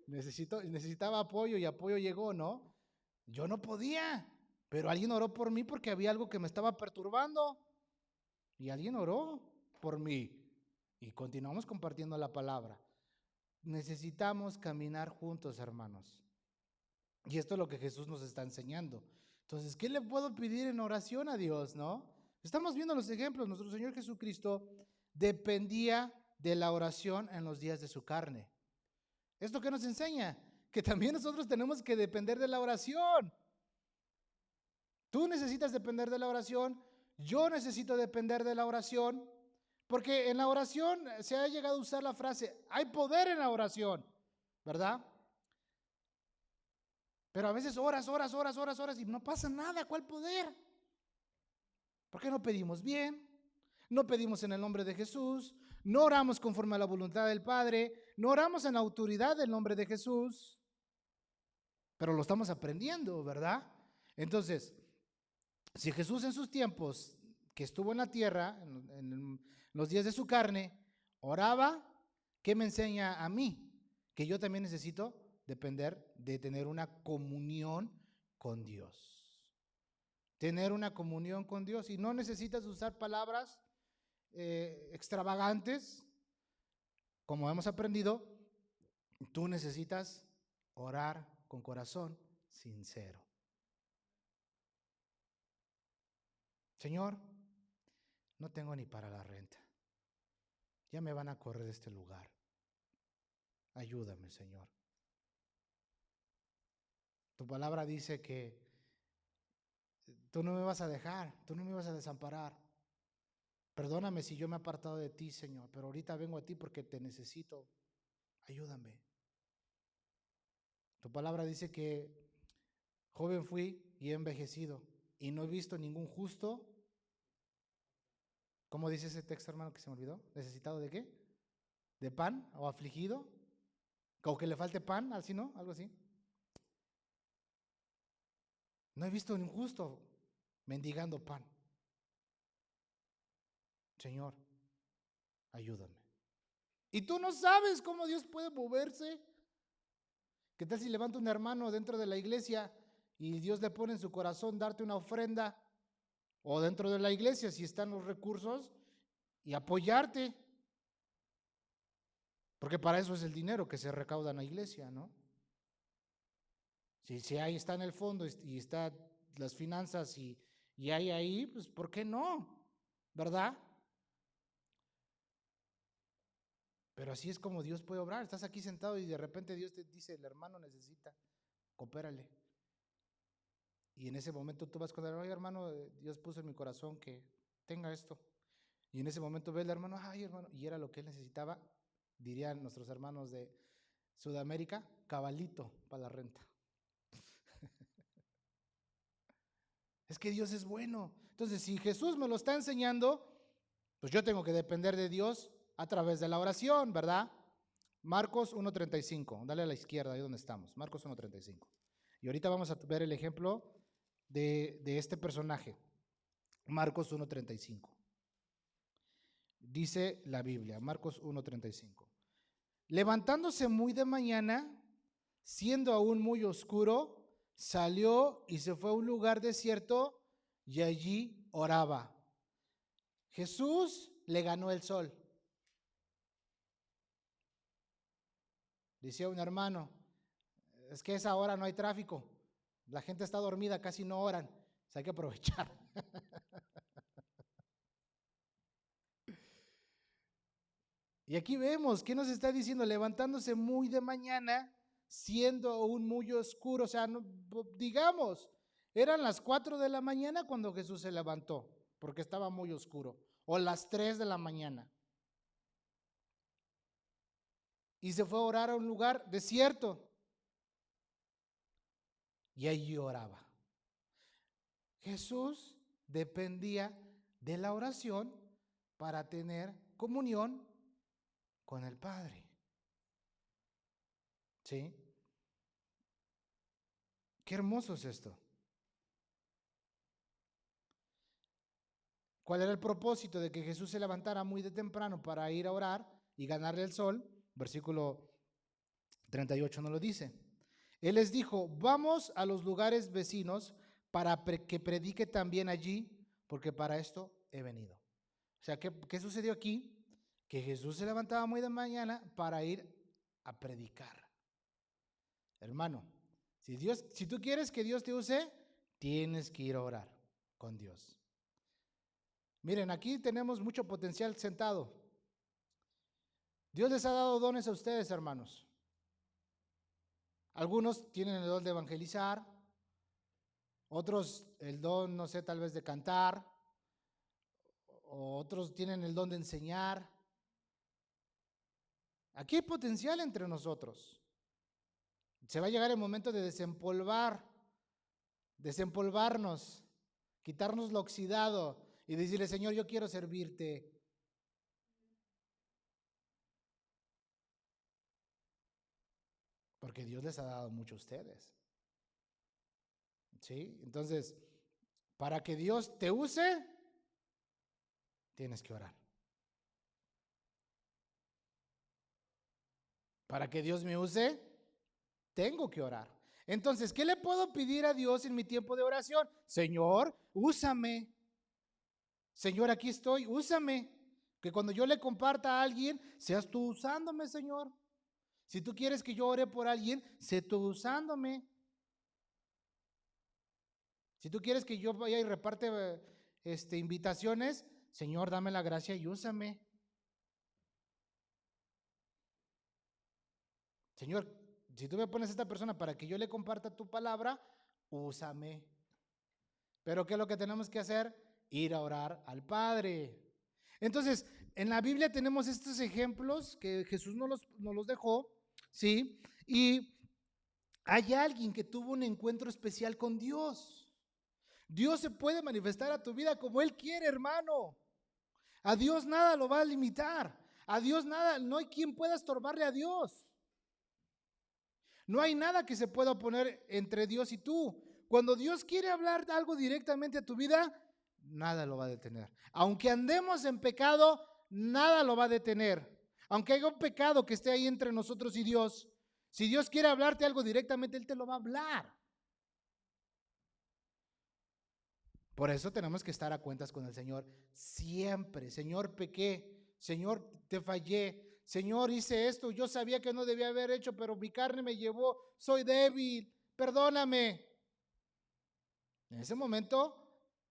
Necesitaba apoyo y apoyo llegó, ¿no? Yo no podía, pero alguien oró por mí porque había algo que me estaba perturbando. Y alguien oró por mí. Y continuamos compartiendo la palabra. Necesitamos caminar juntos, hermanos. Y esto es lo que Jesús nos está enseñando. Entonces, ¿qué le puedo pedir en oración a Dios, no? Estamos viendo los ejemplos. Nuestro Señor Jesucristo dependía de la oración en los días de su carne. ¿Esto qué nos enseña? Que también nosotros tenemos que depender de la oración. Tú necesitas depender de la oración, yo necesito depender de la oración, porque en la oración se ha llegado a usar la frase, hay poder en la oración, ¿verdad? Pero a veces horas y no pasa nada. ¿Cuál poder? ¿Por qué no pedimos bien? No pedimos en el nombre de Jesús, no oramos conforme a la voluntad del Padre, no oramos en la autoridad del nombre de Jesús, pero lo estamos aprendiendo, ¿verdad? Entonces, si Jesús en sus tiempos que estuvo en la tierra, en los días de su carne, oraba, ¿qué me enseña a mí? Que yo también necesito depender de tener una comunión con Dios. Tener una comunión con Dios. Y no necesitas usar palabras extravagantes, como hemos aprendido. Tú necesitas orar con corazón sincero. Señor, no tengo ni para la renta. Ya me van a correr de este lugar. Ayúdame, Señor. Tu palabra dice que tú no me vas a dejar, tú no me vas a desamparar. Perdóname si yo me he apartado de ti, Señor, pero ahorita vengo a ti porque te necesito. Ayúdame. Tu palabra dice que joven fui y he envejecido y no he visto ningún justo. ¿Cómo dice ese texto, hermano, que se me olvidó? ¿Necesitado de qué? ¿De pan o afligido? ¿O que le falte pan? ¿Así no? ¿Algo así? No he visto ningún justo mendigando pan. Señor, ayúdame. Y tú no sabes cómo Dios puede moverse. ¿Qué tal si levanta un hermano dentro de la iglesia y Dios le pone en su corazón darte una ofrenda? O dentro de la iglesia, si están los recursos, y apoyarte. Porque para eso es el dinero que se recauda en la iglesia, ¿no? Si ahí está en el fondo y está las finanzas y hay ahí, pues ¿por qué no? ¿Verdad? Pero así es como Dios puede obrar. Estás aquí sentado y de repente Dios te dice, el hermano necesita, coopérale. Y en ese momento tú vas con el oye, hermano, Dios puso en mi corazón que tenga esto. Y en ese momento ve el hermano, ay, hermano, y era lo que él necesitaba, dirían nuestros hermanos de Sudamérica, cabalito para la renta. Es que Dios es bueno. Entonces, si Jesús me lo está enseñando, pues yo tengo que depender de Dios a través de la oración, ¿verdad? Marcos 1:35, dale a la izquierda, ahí donde estamos, Marcos 1:35. Y ahorita vamos a ver el ejemplo de este personaje. Marcos 1:35. Dice la Biblia, Marcos 1:35. Levantándose muy de mañana, siendo aún muy oscuro, salió y se fue a un lugar desierto y allí oraba. Jesús le ganó el sol. Decía un hermano, es que a esa hora no hay tráfico, la gente está dormida, casi no oran, hay que aprovechar. Y aquí vemos, ¿qué nos está diciendo? Levantándose muy de mañana, siendo aún muy oscuro, o sea, no, digamos, eran las 4 de la mañana cuando Jesús se levantó, porque estaba muy oscuro, o las 3 de la mañana. Y se fue a orar a un lugar desierto. Y allí oraba. Jesús dependía de la oración para tener comunión con el Padre. ¿Sí? Qué hermoso es esto. ¿Cuál era el propósito de que Jesús se levantara muy de temprano para ir a orar y ganarle el sol? Versículo 38 nos lo dice. Él les dijo, vamos a los lugares vecinos para que predique también allí, porque para esto he venido. O sea, ¿qué sucedió aquí? Que Jesús se levantaba muy de mañana para ir a predicar. Hermano, si tú quieres que Dios te use, tienes que ir a orar con Dios. Miren, aquí tenemos mucho potencial sentado. Dios les ha dado dones a ustedes, hermanos. Algunos tienen el don de evangelizar, otros el don, no sé, tal vez de cantar, otros tienen el don de enseñar. Aquí hay potencial entre nosotros. Se va a llegar el momento de desempolvarnos, quitarnos lo oxidado y decirle, Señor, yo quiero servirte. Porque Dios les ha dado mucho a ustedes. ¿Sí? Entonces, para que Dios te use, tienes que orar. Para que Dios me use, tengo que orar. Entonces, ¿qué le puedo pedir a Dios en mi tiempo de oración? Señor, úsame. Señor, aquí estoy, úsame. Que cuando yo le comparta a alguien, seas tú usándome, Señor. Si tú quieres que yo ore por alguien, sé tú usándome. Si tú quieres que yo vaya y reparte invitaciones, Señor, dame la gracia y úsame. Señor, si tú me pones a esta persona para que yo le comparta tu palabra, úsame. Pero ¿qué es lo que tenemos que hacer? Ir a orar al Padre. Entonces, en la Biblia tenemos estos ejemplos que Jesús nos los dejó, ¿sí? Y hay alguien que tuvo un encuentro especial con Dios. Dios se puede manifestar a tu vida como Él quiere, hermano. A Dios nada lo va a limitar. A Dios nada, no hay quien pueda estorbarle a Dios. No hay nada que se pueda poner entre Dios y tú. Cuando Dios quiere hablar algo directamente a tu vida, nada lo va a detener. Aunque andemos en pecado, nada lo va a detener. Aunque haya un pecado que esté ahí entre nosotros y Dios, si Dios quiere hablarte algo directamente, Él te lo va a hablar. Por eso tenemos que estar a cuentas con el Señor siempre. Señor, pequé. Señor, te fallé. Señor, hice esto. Yo sabía que no debía haber hecho, pero mi carne me llevó. Soy débil. Perdóname. En ese momento,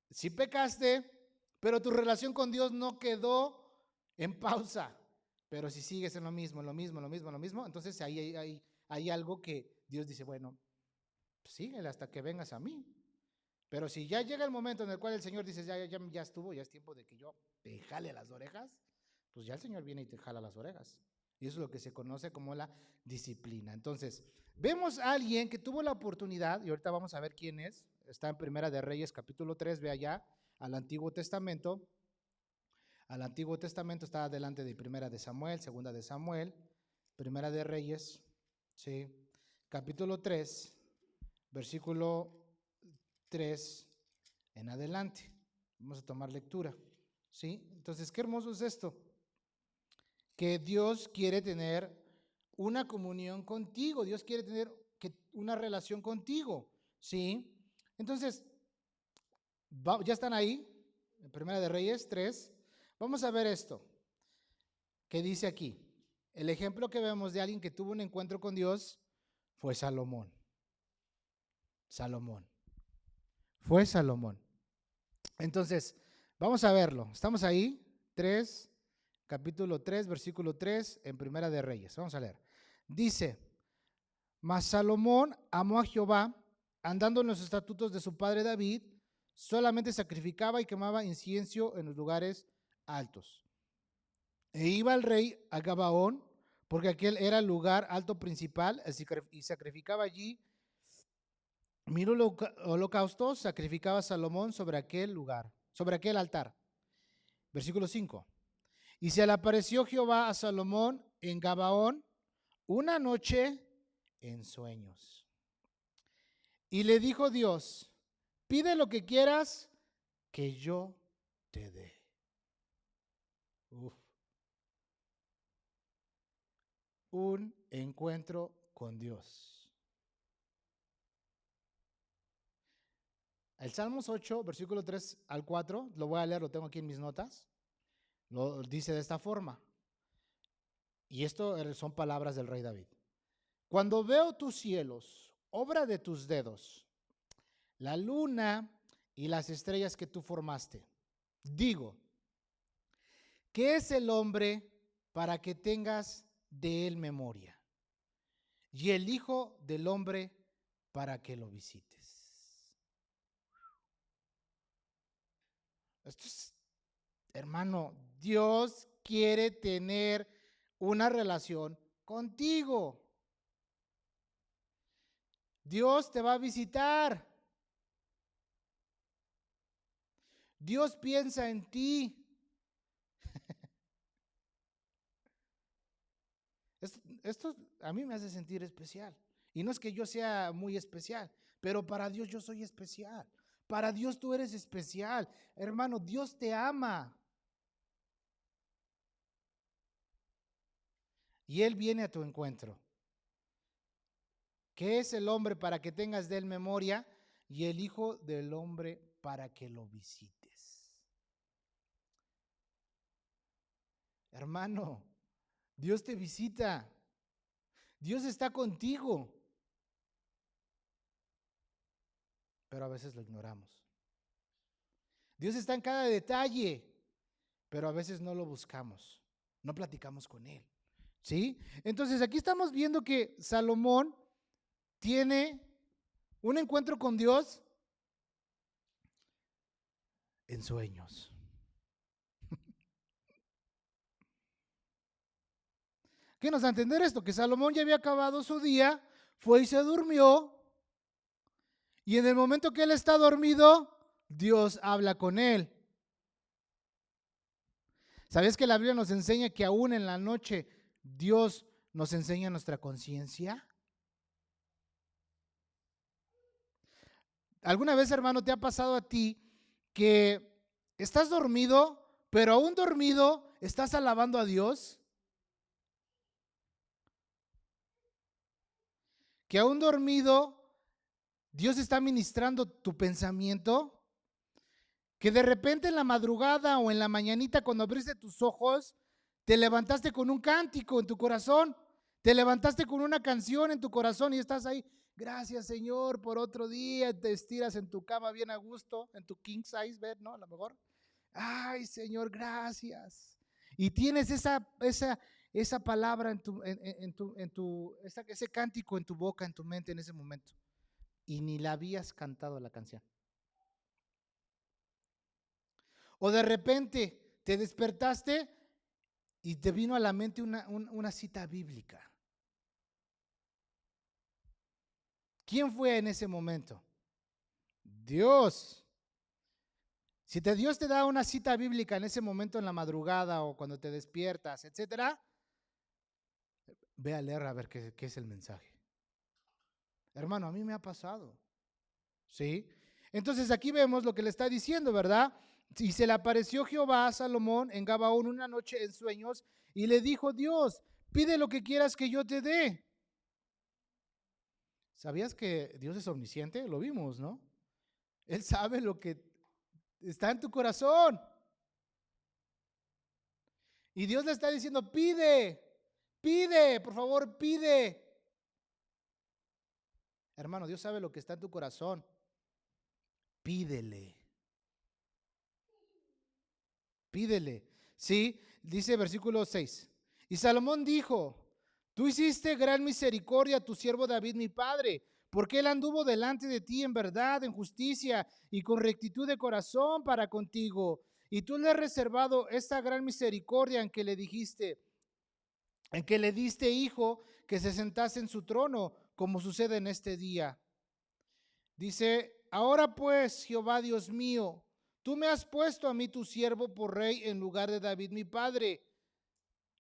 sí pecaste, pero tu relación con Dios no quedó en pausa. Pero si sigues en lo mismo, entonces ahí hay algo que Dios dice, bueno, síguele hasta que vengas a mí. Pero si ya llega el momento en el cual el Señor dice, ya estuvo, ya es tiempo de que yo te jale las orejas, pues ya el Señor viene y te jala las orejas. Y eso es lo que se conoce como la disciplina. Entonces, vemos a alguien que tuvo la oportunidad, y ahorita vamos a ver quién es, está en Primera de Reyes, capítulo 3, ve allá, al Antiguo Testamento. Al Antiguo Testamento está delante de Primera de Samuel, Segunda de Samuel, Primera de Reyes, ¿sí? Capítulo 3, versículo 3 en adelante. Vamos a tomar lectura, ¿sí? Entonces, qué hermoso es esto, que Dios quiere tener una comunión contigo, Dios quiere tener una relación contigo, ¿sí? Entonces, ya están ahí, en Primera de Reyes 3. Vamos a ver esto, que dice aquí. El ejemplo que vemos de alguien que tuvo un encuentro con Dios fue Salomón. Salomón. Fue Salomón. Entonces, vamos a verlo. Estamos ahí, capítulo 3, versículo 3, en Primera de Reyes. Vamos a leer. Dice, mas Salomón amó a Jehová, andando en los estatutos de su padre David, solamente sacrificaba y quemaba incienso en los lugares altos. E iba el rey a Gabaón, porque aquel era el lugar alto principal, y sacrificaba allí 1000 holocaustos, sacrificaba Salomón sobre aquel lugar, sobre aquel altar. Versículo 5. Y se le apareció Jehová a Salomón en Gabaón una noche en sueños. Y le dijo Dios, pide lo que quieras que yo te dé. Uf. Un encuentro con Dios. El Salmos 8, versículo 3 al 4, lo voy a leer, lo tengo aquí en mis notas. Lo dice de esta forma. Y esto son palabras del rey David. Cuando veo tus cielos, obra de tus dedos, la luna y las estrellas que tú formaste, digo, ¿qué es el hombre para que tengas de él memoria? Y el hijo del hombre para que lo visites. Esto es, hermano, Dios quiere tener una relación contigo. Dios te va a visitar. Dios piensa en ti. Esto a mí me hace sentir especial. Y no es que yo sea muy especial, pero para Dios yo soy especial. Para Dios tú eres especial. Hermano, Dios te ama. Y Él viene a tu encuentro. ¿Qué es el hombre para que tengas de él memoria? Y el hijo del hombre para que lo visites. Hermano, Dios te visita. Dios está contigo. Pero a veces lo ignoramos. Dios está en cada detalle, pero a veces no lo buscamos. No platicamos con Él. ¿Sí? Entonces aquí estamos viendo que Salomón tiene un encuentro con Dios en sueños. ¿Qué nos da a entender esto? Que Salomón ya había acabado su día, fue y se durmió, y en el momento que él está dormido, Dios habla con él. ¿Sabes que la Biblia nos enseña que aún en la noche Dios nos enseña nuestra conciencia? ¿Alguna vez, hermano, te ha pasado a ti que estás dormido, pero aún dormido estás alabando a Dios? Que aún dormido Dios está ministrando tu pensamiento. Que de repente en la madrugada o en la mañanita cuando abriste tus ojos, te levantaste con un cántico en tu corazón, te levantaste con una canción en tu corazón y estás ahí, gracias Señor por otro día, te estiras en tu cama bien a gusto, en tu king size bed, ¿no? A lo mejor, ay Señor, gracias. Y tienes esa palabra ese cántico en tu boca, en tu mente en ese momento. Y ni la habías cantado la canción. O de repente te despertaste y te vino a la mente una cita bíblica. ¿Quién fue en ese momento? Dios. Si Dios te da una cita bíblica en ese momento en la madrugada o cuando te despiertas, etcétera, ve a leer a ver qué es el mensaje. Hermano, a mí me ha pasado. ¿Sí? Entonces aquí vemos lo que le está diciendo, ¿verdad? Y se le apareció Jehová a Salomón en Gabaón una noche en sueños y le dijo Dios, pide lo que quieras que yo te dé. ¿Sabías que Dios es omnisciente? Lo vimos, ¿no? Él sabe lo que está en tu corazón. Y Dios le está diciendo, pide, pide, por favor, pide. Hermano, Dios sabe lo que está en tu corazón. Pídele. Pídele. Sí, dice versículo 6. Y Salomón dijo, tú hiciste gran misericordia a tu siervo David, mi padre, porque él anduvo delante de ti en verdad, en justicia y con rectitud de corazón para contigo. Y tú le has reservado esta gran misericordia en que le dijiste, en que le diste hijo que se sentase en su trono, como sucede en este día. Dice, ahora pues, Jehová Dios mío, tú me has puesto a mí tu siervo por rey en lugar de David mi padre.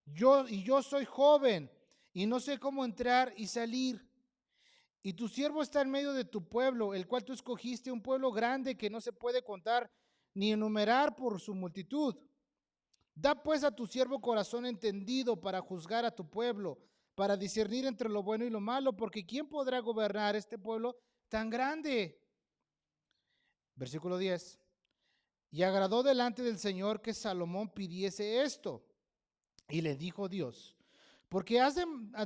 Yo soy joven y no sé cómo entrar y salir. Y tu siervo está en medio de tu pueblo, el cual tú escogiste, un pueblo grande que no se puede contar ni enumerar por su multitud. Da pues a tu siervo corazón entendido para juzgar a tu pueblo, para discernir entre lo bueno y lo malo, porque ¿quién podrá gobernar este pueblo tan grande? Versículo 10. Y agradó delante del Señor que Salomón pidiese esto. Y le dijo Dios, porque has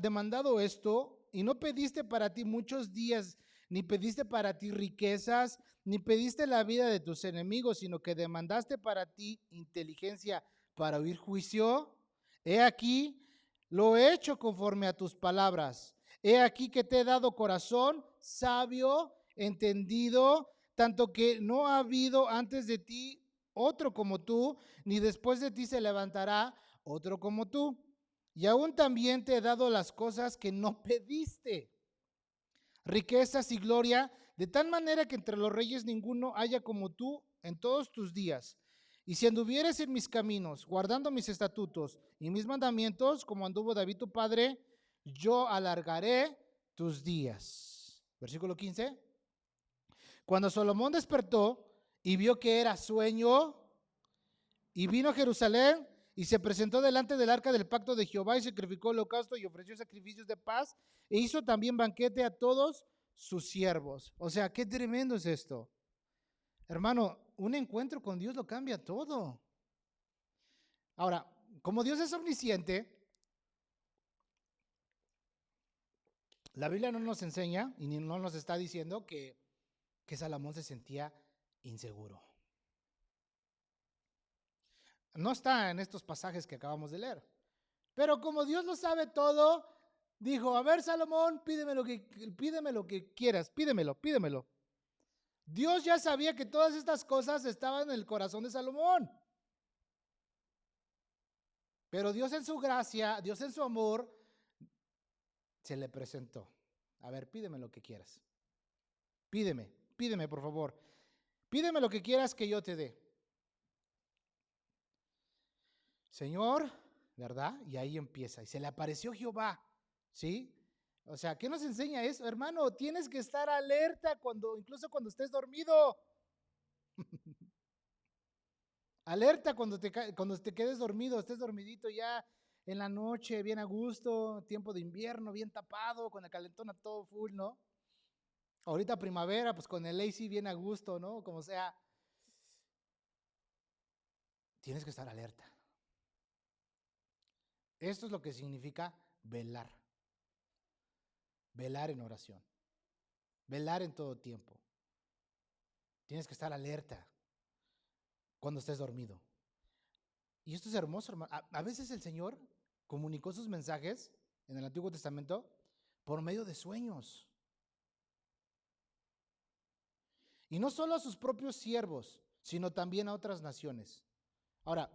demandado esto y no pediste para ti muchos días, ni pediste para ti riquezas, ni pediste la vida de tus enemigos, sino que demandaste para ti inteligencia para oír juicio. He aquí, lo he hecho conforme a tus palabras. He aquí que te he dado corazón sabio, entendido, tanto que no ha habido antes de ti otro como tú, ni después de ti se levantará otro como tú. Y aún también te he dado las cosas que no pediste, riquezas y gloria, de tal manera que entre los reyes ninguno haya como tú en todos tus días. Y si anduvieres en mis caminos, guardando mis estatutos y mis mandamientos, como anduvo David tu padre, yo alargaré tus días. Versículo 15. Cuando Salomón despertó y vio que era sueño, y vino a Jerusalén y se presentó delante del arca del pacto de Jehová y sacrificó holocausto y ofreció sacrificios de paz e hizo también banquete a todos sus siervos. O sea, qué tremendo es esto. Hermano, un encuentro con Dios lo cambia todo. Ahora, como Dios es omnisciente, la Biblia no nos enseña y no nos está diciendo que Salomón se sentía inseguro. No está en estos pasajes que acabamos de leer. Pero como Dios lo sabe todo, dijo, a ver Salomón, pídeme lo que quieras, pídemelo. Dios ya sabía que todas estas cosas estaban en el corazón de Salomón. Pero Dios en su gracia, Dios en su amor, se le presentó. A ver, pídeme lo que quieras. Pídeme por favor. Pídeme lo que quieras que yo te dé. Señor, ¿verdad? Y ahí empieza. Y se le apareció Jehová, ¿sí? O sea, ¿qué nos enseña eso? Hermano, tienes que estar alerta incluso cuando estés dormido. Alerta cuando te quedes dormido, estés dormidito ya en la noche, bien a gusto, tiempo de invierno, bien tapado, con el calentón a todo full, ¿no? Ahorita primavera, pues con el AC bien a gusto, ¿no? Como sea. Tienes que estar alerta. Esto es lo que significa velar. Velar en oración. Velar en todo tiempo. Tienes que estar alerta cuando estés dormido. Y esto es hermoso, hermano. A veces el Señor comunicó sus mensajes en el Antiguo Testamento por medio de sueños. Y no solo a sus propios siervos, sino también a otras naciones. Ahora,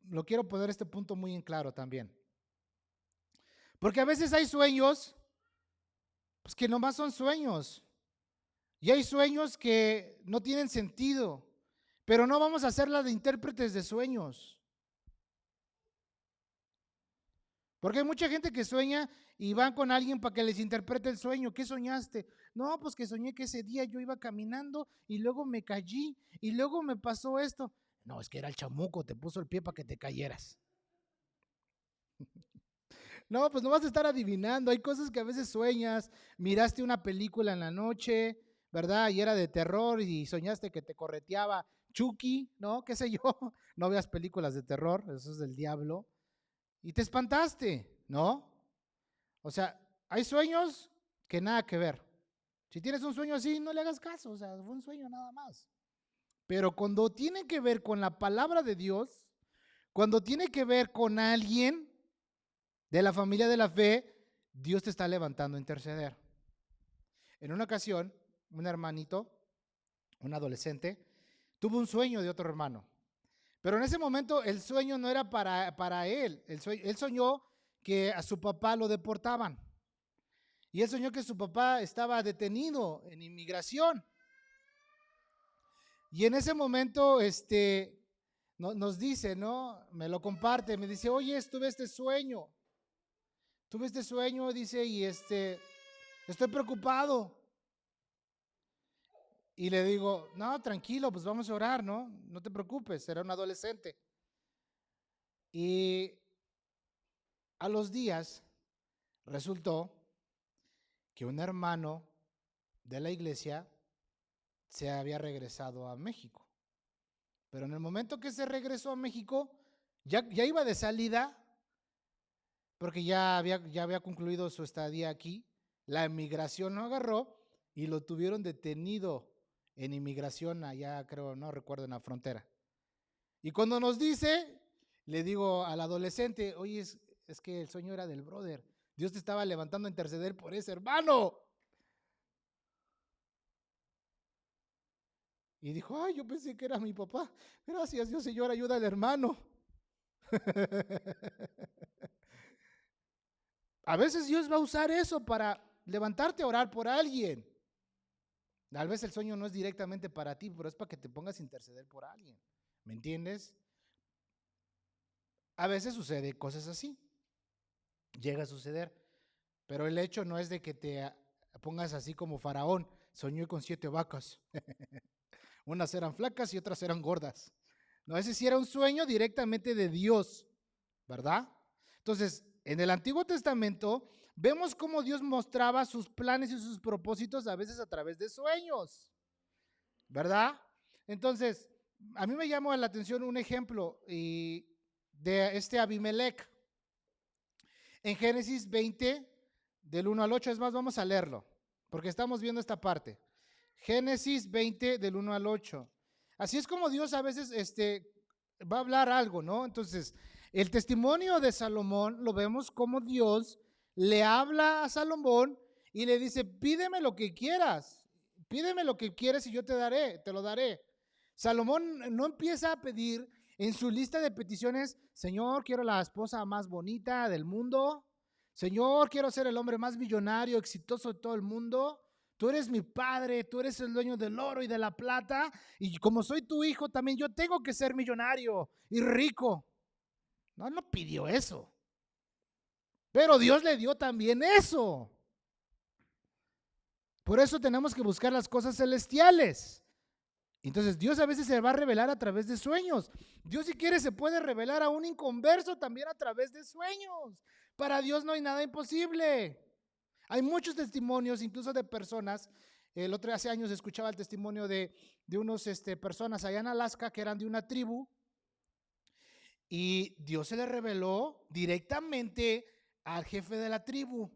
lo quiero poner este punto muy en claro también. Porque a veces hay sueños, pues que nomás son sueños. Y hay sueños que no tienen sentido, pero no vamos a hacerla de intérpretes de sueños. Porque hay mucha gente que sueña y van con alguien para que les interprete el sueño. ¿Qué soñaste? No, pues que soñé que ese día yo iba caminando y luego me caí y luego me pasó esto. No, es que era el chamuco, te puso el pie para que te cayeras. No, pues no vas a estar adivinando. Hay cosas que a veces sueñas. Miraste una película en la noche, ¿verdad? Y era de terror y soñaste que te correteaba Chucky, ¿no? ¿Qué sé yo? No veas películas de terror, eso es del diablo. Y te espantaste, ¿no? O sea, hay sueños que nada que ver. Si tienes un sueño así, no le hagas caso, o sea, fue un sueño nada más. Pero cuando tiene que ver con la palabra de Dios, cuando tiene que ver con alguien de la familia de la fe, Dios te está levantando a interceder. En una ocasión, un hermanito, un adolescente, tuvo un sueño de otro hermano. Pero en ese momento el sueño no era para él. Él soñó que a su papá lo deportaban. Y él soñó que su papá estaba detenido en inmigración. Y en ese momento nos dice, ¿no? Me lo comparte, me dice, oye, tuve este sueño, dice, y estoy preocupado. Y le digo, no, tranquilo, pues vamos a orar, ¿no? No te preocupes, era un adolescente. Y a los días resultó que un hermano de la iglesia se había regresado a México. Pero en el momento que se regresó a México, ya iba de salida, porque ya había concluido su estadía aquí. La inmigración lo agarró y lo tuvieron detenido en inmigración allá, creo, no recuerdo, en la frontera. Y cuando nos dice, le digo al adolescente, oye, es que el sueño era del brother. Dios te estaba levantando a interceder por ese hermano. Y dijo, ay, yo pensé que era mi papá. Gracias, Dios, Señor, ayuda al hermano. A veces Dios va a usar eso para levantarte a orar por alguien. Tal vez el sueño no es directamente para ti, pero es para que te pongas a interceder por alguien. ¿Me entiendes? A veces sucede cosas así. Llega a suceder. Pero el hecho no es de que te pongas así como Faraón. Soñé con 7 vacas. Unas eran flacas y otras eran gordas. No, ese sí era un sueño directamente de Dios, ¿verdad? Entonces, en el Antiguo Testamento vemos cómo Dios mostraba sus planes y sus propósitos a veces a través de sueños, ¿verdad? Entonces, a mí me llamó la atención un ejemplo de Abimelech. En Génesis 20, del 1 al 8, es más, vamos a leerlo, porque estamos viendo esta parte. Génesis 20, del 1 al 8. Así es como Dios a veces va a hablar algo, ¿no? Entonces, el testimonio de Salomón lo vemos como Dios le habla a Salomón y le dice, pídeme lo que quieras y yo te lo daré. Salomón no empieza a pedir en su lista de peticiones, Señor, quiero la esposa más bonita del mundo, Señor, quiero ser el hombre más millonario, exitoso de todo el mundo. Tú eres mi padre, tú eres el dueño del oro y de la plata, y como soy tu hijo, también yo tengo que ser millonario y rico. No pidió eso. Pero Dios le dio también eso. Por eso tenemos que buscar las cosas celestiales. Entonces Dios a veces se va a revelar a través de sueños. Dios si quiere se puede revelar a un inconverso también a través de sueños. Para Dios no hay nada imposible. Hay muchos testimonios, incluso de personas. Hace años escuchaba el testimonio de unos personas allá en Alaska que eran de una tribu y Dios se le reveló directamente al jefe de la tribu.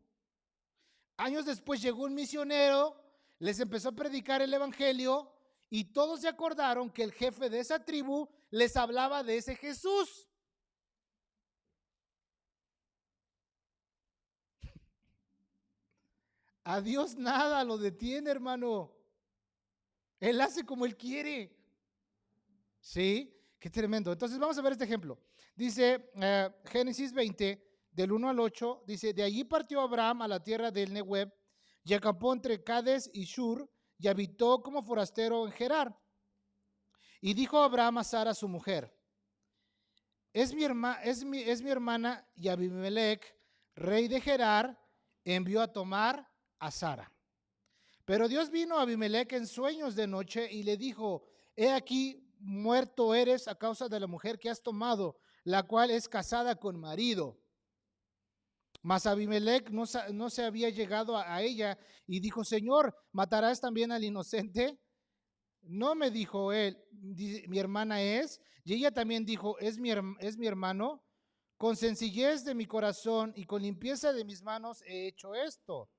Años después llegó un misionero, les empezó a predicar el evangelio y todos se acordaron que el jefe de esa tribu les hablaba de ese Jesús. A Dios nada lo detiene, hermano. Él hace como Él quiere. ¿Sí? Qué tremendo. Entonces vamos a ver este ejemplo. Dice Génesis 20, del 1 al 8, dice, de allí partió Abraham a la tierra del Negev y acampó entre Cades y Shur y habitó como forastero en Gerar. Y dijo Abraham a Sara, su mujer, es mi hermana y Abimelech rey de Gerar, envió a tomar a Sara. Pero Dios vino a Abimelec en sueños de noche y le dijo: he aquí, muerto eres a causa de la mujer que has tomado, la cual es casada con marido. Mas Abimelec no se había llegado a ella y dijo: Señor, ¿matarás también al inocente? No, me dijo él, mi hermana es. Y ella también dijo: es mi hermano. Con sencillez de mi corazón y con limpieza de mis manos he hecho esto.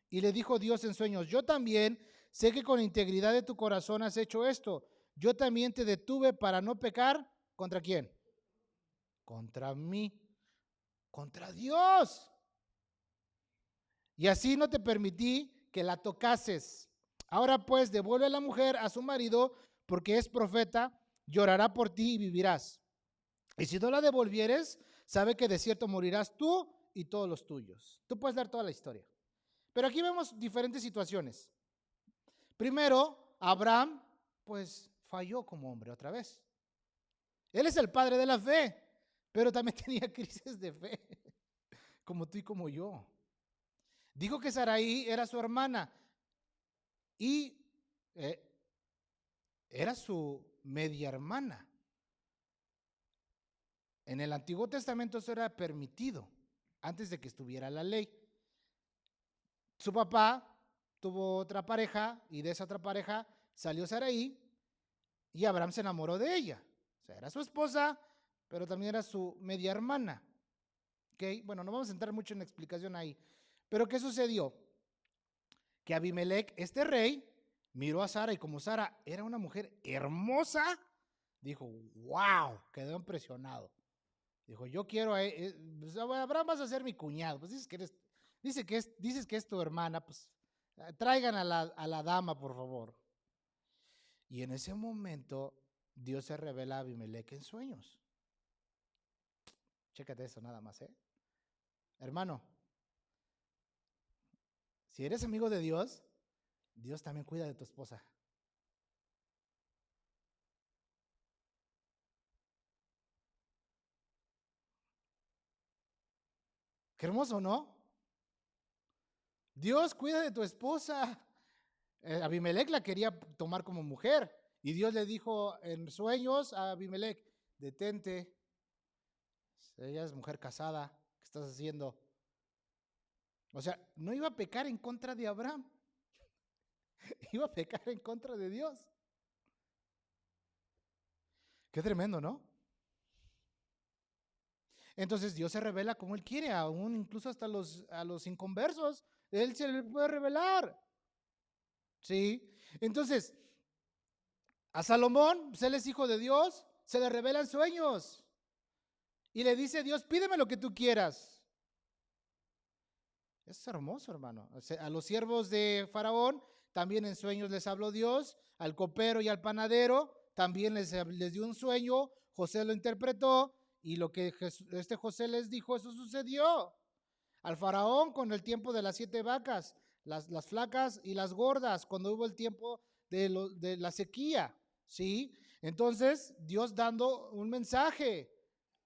Y le dijo Dios en sueños: yo también sé que con integridad de tu corazón has hecho esto. Yo también te detuve para no pecar. ¿Contra quién? Contra mí. Contra Dios. Y así no te permití que la tocases. Ahora pues devuelve a la mujer a su marido, porque es profeta, llorará por ti y vivirás. Y si no la devolvieres, sabe que de cierto morirás tú y todos los tuyos. Tú puedes leer toda la historia. Pero aquí vemos diferentes situaciones. Primero, Abraham, pues falló como hombre otra vez. Él es el padre de la fe, pero también tenía crisis de fe, como tú y como yo. Dijo que Sarai era su hermana y eh, era su media hermana. En el Antiguo Testamento eso era permitido, antes de que estuviera la ley. Su papá tuvo otra pareja y de esa otra pareja salió Sarai y Abraham se enamoró de ella. O sea, era su esposa, pero también era su media hermana. ¿Okay? Bueno, no vamos a entrar mucho en explicación ahí. Pero ¿qué sucedió? Que Abimelec, este rey, miró a Sara y como Sara era una mujer hermosa, dijo: wow, quedó impresionado. Dijo: yo quiero pues, Abraham, vas a ser mi cuñado. Pues dices que es tu hermana, pues traigan a la dama, por favor. Y en ese momento Dios se revela a Abimelec en sueños. Chécate eso nada más, hermano. Si eres amigo de Dios, Dios también cuida de tu esposa. Qué hermoso, ¿no? Dios cuida de tu esposa. Abimelec la quería tomar como mujer y Dios le dijo en sueños a Abimelec: detente, ella es mujer casada, ¿qué estás haciendo? O sea, no iba a pecar en contra de Abraham, iba a pecar en contra de Dios. Qué tremendo, ¿no? Entonces Dios se revela como Él quiere, aún incluso hasta a los inconversos, Él se le puede revelar. ¿Sí? Entonces, a Salomón, pues él es hijo de Dios, se le revelan sueños. Y le dice Dios: pídeme lo que tú quieras. Es hermoso, hermano. O sea, a los siervos de Faraón también en sueños les habló Dios, al copero y al panadero también les dio un sueño, José lo interpretó y lo que este José les dijo, eso sucedió. Al faraón con el tiempo de las 7 vacas, las flacas y las gordas, cuando hubo el tiempo de la sequía, ¿sí? Entonces, Dios dando un mensaje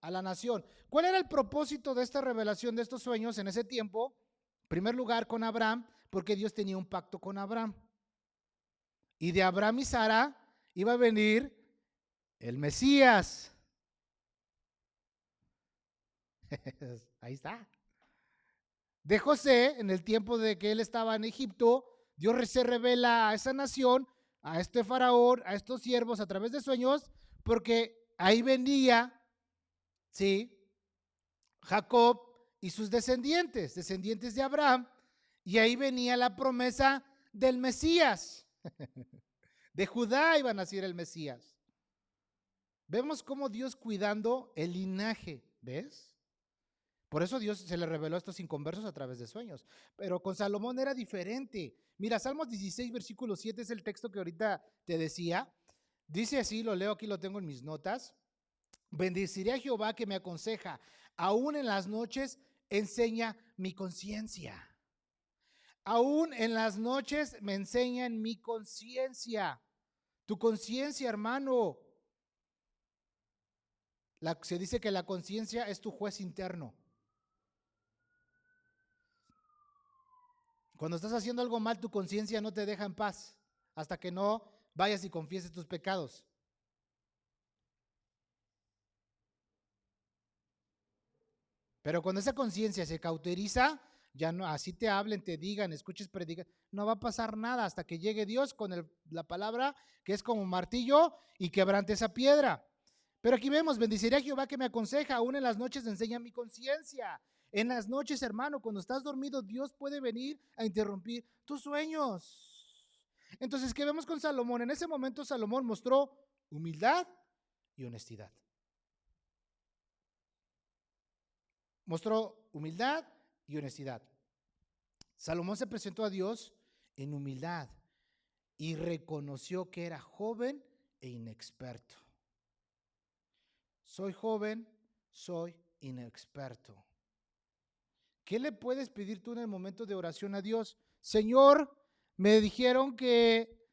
a la nación. ¿Cuál era el propósito de esta revelación de estos sueños en ese tiempo? En primer lugar, con Abraham, porque Dios tenía un pacto con Abraham. Y de Abraham y Sara iba a venir el Mesías. Ahí está. De José, en el tiempo de que él estaba en Egipto, Dios se revela a esa nación, a este faraón, a estos siervos a través de sueños, porque ahí venía, ¿sí?, Jacob y sus descendientes, descendientes de Abraham, y ahí venía la promesa del Mesías. De Judá iba a nacer el Mesías. Vemos cómo Dios cuidando el linaje, ¿ves? Por eso Dios se le reveló a estos inconversos a través de sueños. Pero con Salomón era diferente. Mira, Salmos 16, versículo 7 es el texto que ahorita te decía. Dice así, lo leo, aquí lo tengo en mis notas. Bendeciré a Jehová que me aconseja. Aún en las noches enseña mi conciencia. Aún en las noches me enseña en mi conciencia. Tu conciencia, hermano. Se dice que la conciencia es tu juez interno. Cuando estás haciendo algo mal, tu conciencia no te deja en paz hasta que no vayas y confieses tus pecados. Pero cuando esa conciencia se cauteriza, ya no, así te hablen, te digan, escuches, predican, no va a pasar nada hasta que llegue Dios con la palabra que es como un martillo y quebrante esa piedra. Pero aquí vemos, bendeciré a Jehová que me aconseja, aún en las noches enseña mi conciencia. En las noches, hermano, cuando estás dormido, Dios puede venir a interrumpir tus sueños. Entonces, ¿qué vemos con Salomón? En ese momento Salomón mostró humildad y honestidad. Mostró humildad y honestidad. Salomón se presentó a Dios en humildad y reconoció que era joven e inexperto. Soy joven, soy inexperto. ¿Qué le puedes pedir tú en el momento de oración a Dios? Señor, me dijeron que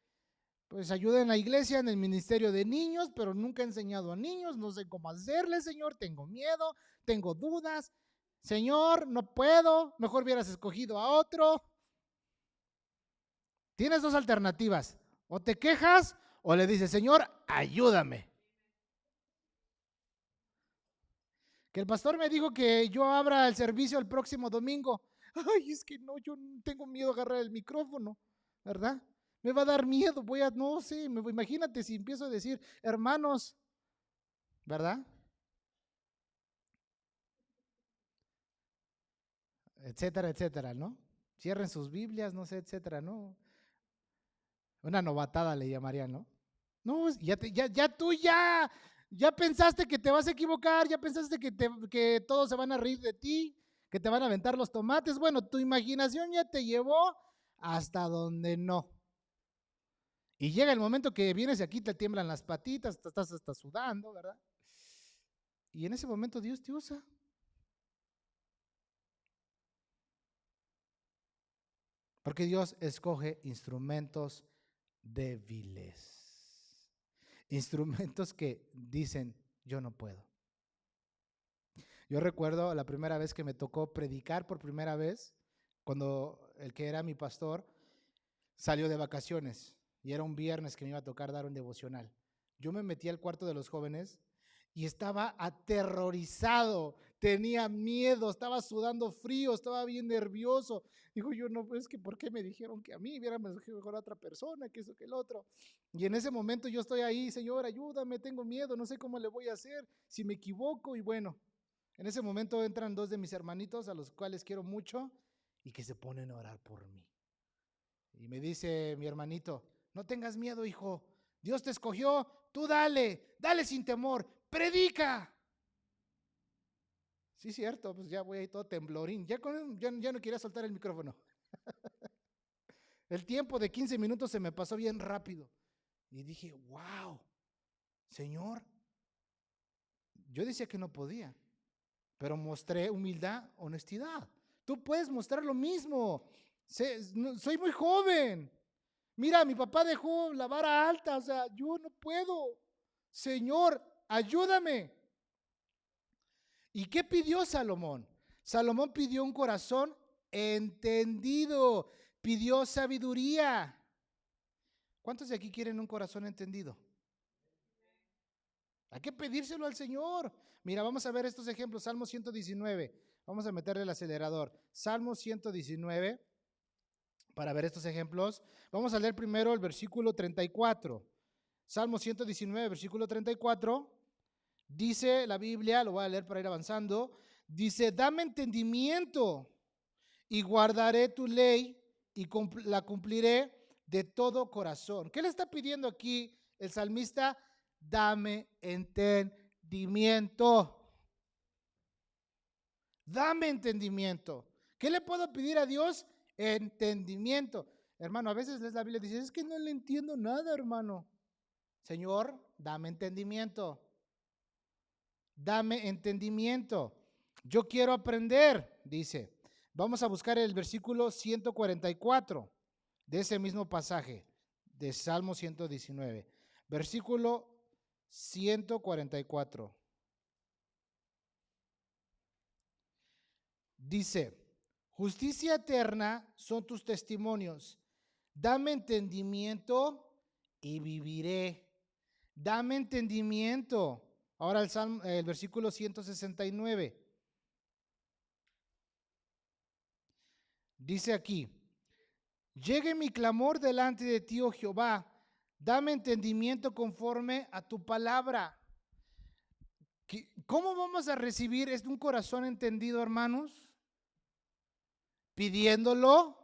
pues ayuda en la iglesia, en el ministerio de niños, pero nunca he enseñado a niños, no sé cómo hacerle, Señor, tengo miedo, tengo dudas. Señor, no puedo, mejor hubieras escogido a otro. Tienes dos alternativas, o te quejas o le dices, Señor, ayúdame. Que el pastor me dijo que yo abra el servicio el próximo domingo. Ay, es que no, yo tengo miedo a agarrar el micrófono, ¿verdad? Me va a dar miedo, no sé, imagínate si empiezo a decir, hermanos, ¿verdad? Etcétera, etcétera, ¿no? Cierren sus Biblias, no sé, etcétera, ¿no? Una novatada le llamarían, ¿no? No, ya pensaste que te vas a equivocar, ya pensaste que todos se van a reír de ti, que te van a aventar los tomates. Bueno, tu imaginación ya te llevó hasta donde no. Y llega el momento que vienes y aquí te tiemblan las patitas, te estás hasta sudando, ¿verdad? Y en ese momento Dios te usa. Porque Dios escoge instrumentos débiles. Instrumentos que dicen, yo no puedo. Yo recuerdo la primera vez que me tocó predicar por primera vez, cuando el que era mi pastor salió de vacaciones y era un viernes que me iba a tocar dar un devocional. Yo me metí al cuarto de los jóvenes y estaba aterrorizado, tenía miedo, estaba sudando frío, estaba bien nervioso. Digo yo, no, pues es que ¿por qué me dijeron que a mí? Hubiéramos mejor a otra persona, que eso, que el otro. Y en ese momento yo estoy ahí, Señor, ayúdame, tengo miedo, no sé cómo le voy a hacer, si me equivoco. Y bueno, en ese momento entran dos de mis hermanitos, a los cuales quiero mucho, y que se ponen a orar por mí. Y me dice mi hermanito, no tengas miedo, hijo, Dios te escogió, tú dale, dale sin temor, predica. Sí, cierto, pues ya voy ahí todo temblorín, ya no quería soltar el micrófono. El tiempo de 15 minutos se me pasó bien rápido. Y dije, wow, Señor, yo decía que no podía, pero mostré humildad, honestidad. Tú puedes mostrar lo mismo. Soy muy joven. Mira, mi papá dejó la vara alta, o sea, yo no puedo. Señor, ayúdame. ¿Y qué pidió Salomón? Salomón pidió un corazón entendido, pidió sabiduría. ¿Cuántos de aquí quieren un corazón entendido? Hay que pedírselo al Señor. Mira, vamos a ver estos ejemplos. Salmo 119. Vamos a meterle el acelerador. Salmo 119. Para ver estos ejemplos, vamos a leer primero el versículo 34. Salmo 119, versículo 34. Dice la Biblia, lo voy a leer para ir avanzando. Dice, dame entendimiento y guardaré tu ley y la cumpliré de todo corazón. ¿Qué le está pidiendo aquí el salmista? Dame entendimiento. Dame entendimiento. ¿Qué le puedo pedir a Dios? Entendimiento. Hermano, a veces lees la Biblia y dices, es que no le entiendo nada, hermano. Señor, dame entendimiento. Dame entendimiento. Yo quiero aprender, dice. Vamos a buscar el versículo 144 de ese mismo pasaje de Salmo 119. Versículo 144. Dice, Justicia eterna son tus testimonios. Dame entendimiento y viviré. Dame entendimiento. Ahora el versículo 169. Dice aquí: llegue mi clamor delante de ti, oh Jehová. Dame entendimiento conforme a tu palabra. ¿Cómo vamos a recibir un corazón entendido, hermanos? Pidiéndolo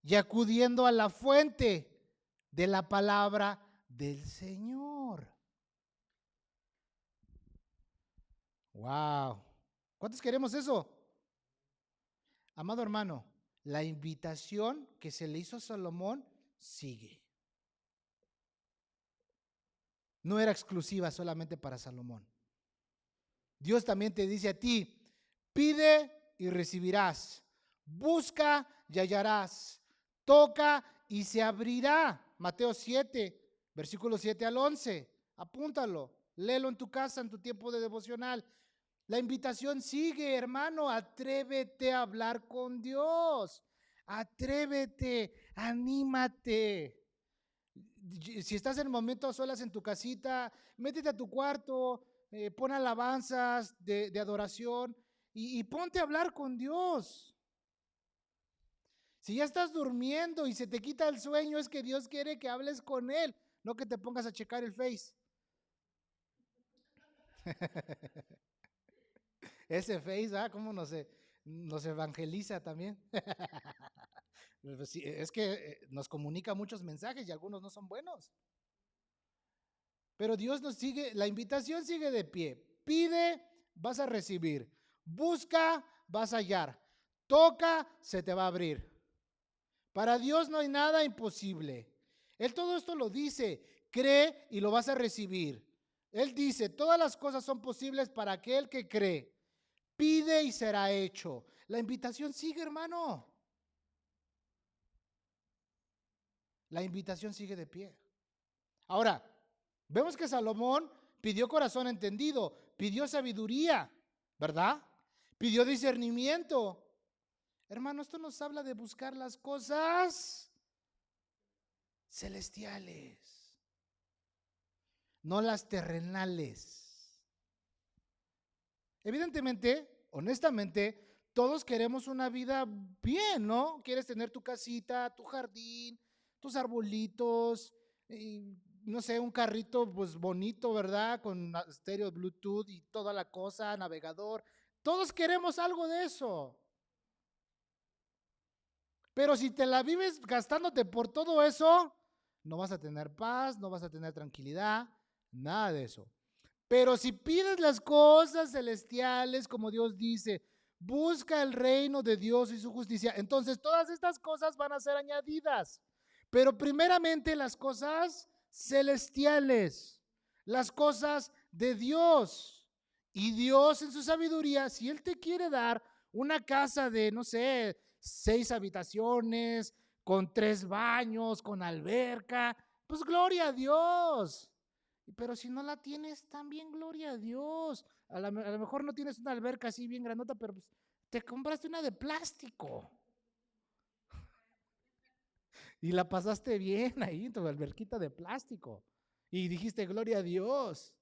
y acudiendo a la fuente de la palabra del Señor. Wow. ¿Cuántos queremos eso? Amado hermano, la invitación que se le hizo a Salomón sigue. No era exclusiva solamente para Salomón. Dios también te dice a ti: pide y recibirás, busca y hallarás, toca y se abrirá. Mateo 7, versículos 7 al 11. Apúntalo, léelo en tu casa, en tu tiempo de devocional. La invitación sigue, hermano. Atrévete a hablar con Dios. Atrévete, anímate. Si estás en el momento a solas en tu casita, métete a tu cuarto, pon alabanzas de adoración y ponte a hablar con Dios. Si ya estás durmiendo y se te quita el sueño, es que Dios quiere que hables con Él, no que te pongas a checar el Face. Ese Face, ¿cómo nos evangeliza también? Es que nos comunica muchos mensajes y algunos no son buenos. Pero Dios nos sigue, la invitación sigue de pie. Pide, vas a recibir. Busca, vas a hallar. Toca, se te va a abrir. Para Dios no hay nada imposible. Él todo esto lo dice. Cree y lo vas a recibir. Él dice: todas las cosas son posibles para aquel que cree. Pide y será hecho. La invitación sigue, hermano. La invitación sigue de pie. Ahora, vemos que Salomón pidió corazón entendido, pidió sabiduría, ¿verdad? Pidió discernimiento. Hermano, esto nos habla de buscar las cosas celestiales, no las terrenales. Evidentemente, honestamente, todos queremos una vida bien, ¿no? Quieres tener tu casita, tu jardín, tus arbolitos, no sé, un carrito pues bonito, ¿verdad? Con estéreo, Bluetooth y toda la cosa, navegador. Todos queremos algo de eso. Pero si te la vives gastándote por todo eso, no vas a tener paz, no vas a tener tranquilidad, nada de eso. Pero si pides las cosas celestiales, como Dios dice, busca el reino de Dios y su justicia, entonces todas estas cosas van a ser añadidas. Pero primeramente las cosas celestiales, las cosas de Dios. Y Dios en su sabiduría, si Él te quiere dar una casa de, no sé, 6 habitaciones, con 3 baños, con alberca, pues gloria a Dios. Pero si no la tienes, también gloria a Dios. A lo mejor no tienes una alberca así bien grandota, pero pues te compraste una de plástico. Y la pasaste bien ahí en tu alberquita de plástico. Y dijiste, gloria a Dios.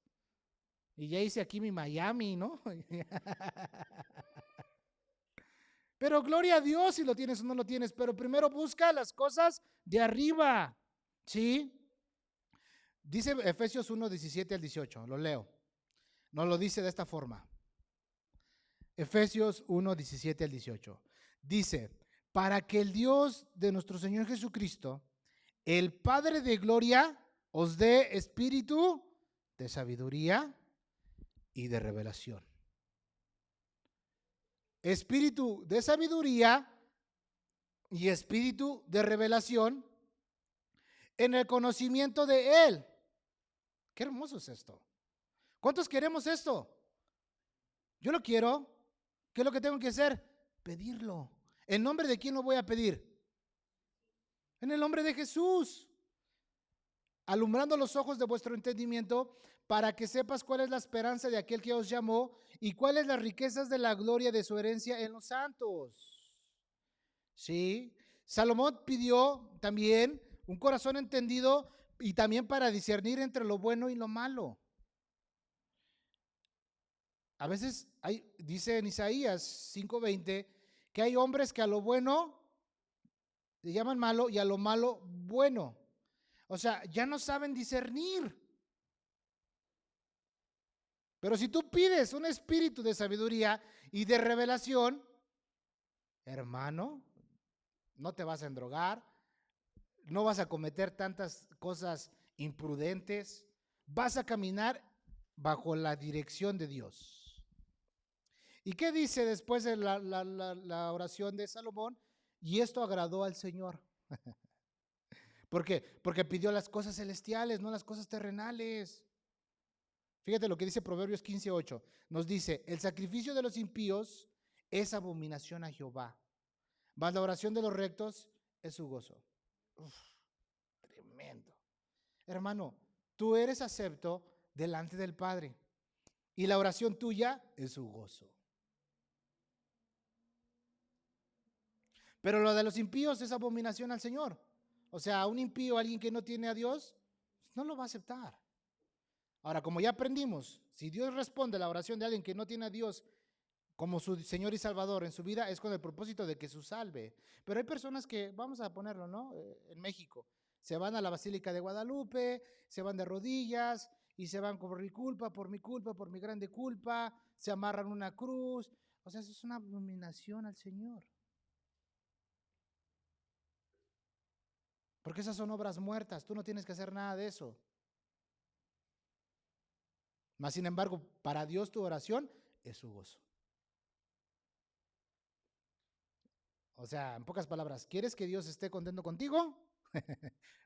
Y ya hice aquí mi Miami, ¿no? Pero gloria a Dios si lo tienes o no lo tienes. Pero primero busca las cosas de arriba. ¿Sí? Dice Efesios 1, 17 al 18. Lo leo. Nos lo dice de esta forma. Efesios 1, 17 al 18. Dice: para que el Dios de nuestro Señor Jesucristo, el Padre de gloria, os dé espíritu de sabiduría y de revelación. Espíritu de sabiduría y espíritu de revelación en el conocimiento de Él. Qué hermoso es esto. ¿Cuántos queremos esto? Yo lo quiero. ¿Qué es lo que tengo que hacer? Pedirlo. ¿En nombre de quién lo voy a pedir? En el nombre de Jesús. Alumbrando los ojos de vuestro entendimiento, para que sepas cuál es la esperanza de aquel que os llamó y cuáles las riquezas de la gloria de su herencia en los santos. ¿sí? Salomón pidió también un corazón entendido y también para discernir entre lo bueno y lo malo. A veces dice en Isaías 5:20 que hay hombres que a lo bueno le llaman malo y a lo malo bueno. O sea, ya no saben discernir. Pero si tú pides un espíritu de sabiduría y de revelación, hermano, no te vas a endrogar, no vas a cometer tantas cosas imprudentes, vas a caminar bajo la dirección de Dios. ¿Y qué dice después de la oración de Salomón? Y esto agradó al Señor. ¿Por qué? Porque pidió las cosas celestiales, no las cosas terrenales. Fíjate lo que dice Proverbios 15:8. Nos dice, el sacrificio de los impíos es abominación a Jehová, mas la oración de los rectos es su gozo. Uf, tremendo. Hermano, tú eres acepto delante del Padre y la oración tuya es su gozo. Pero lo de los impíos es abominación al Señor. O sea, un impío, alguien que no tiene a Dios, no lo va a aceptar. Ahora, como ya aprendimos, si Dios responde a la oración de alguien que no tiene a Dios como su Señor y Salvador en su vida, es con el propósito de que su salve. Pero hay personas que, vamos a ponerlo, ¿no? En México, se van a la Basílica de Guadalupe, se van de rodillas y se van por mi culpa, por mi grande culpa, se amarran una cruz. O sea, eso es una abominación al Señor. Porque esas son obras muertas, tú no tienes que hacer nada de eso. Mas, sin embargo, para Dios tu oración es su gozo. O sea, en pocas palabras, ¿quieres que Dios esté contento contigo?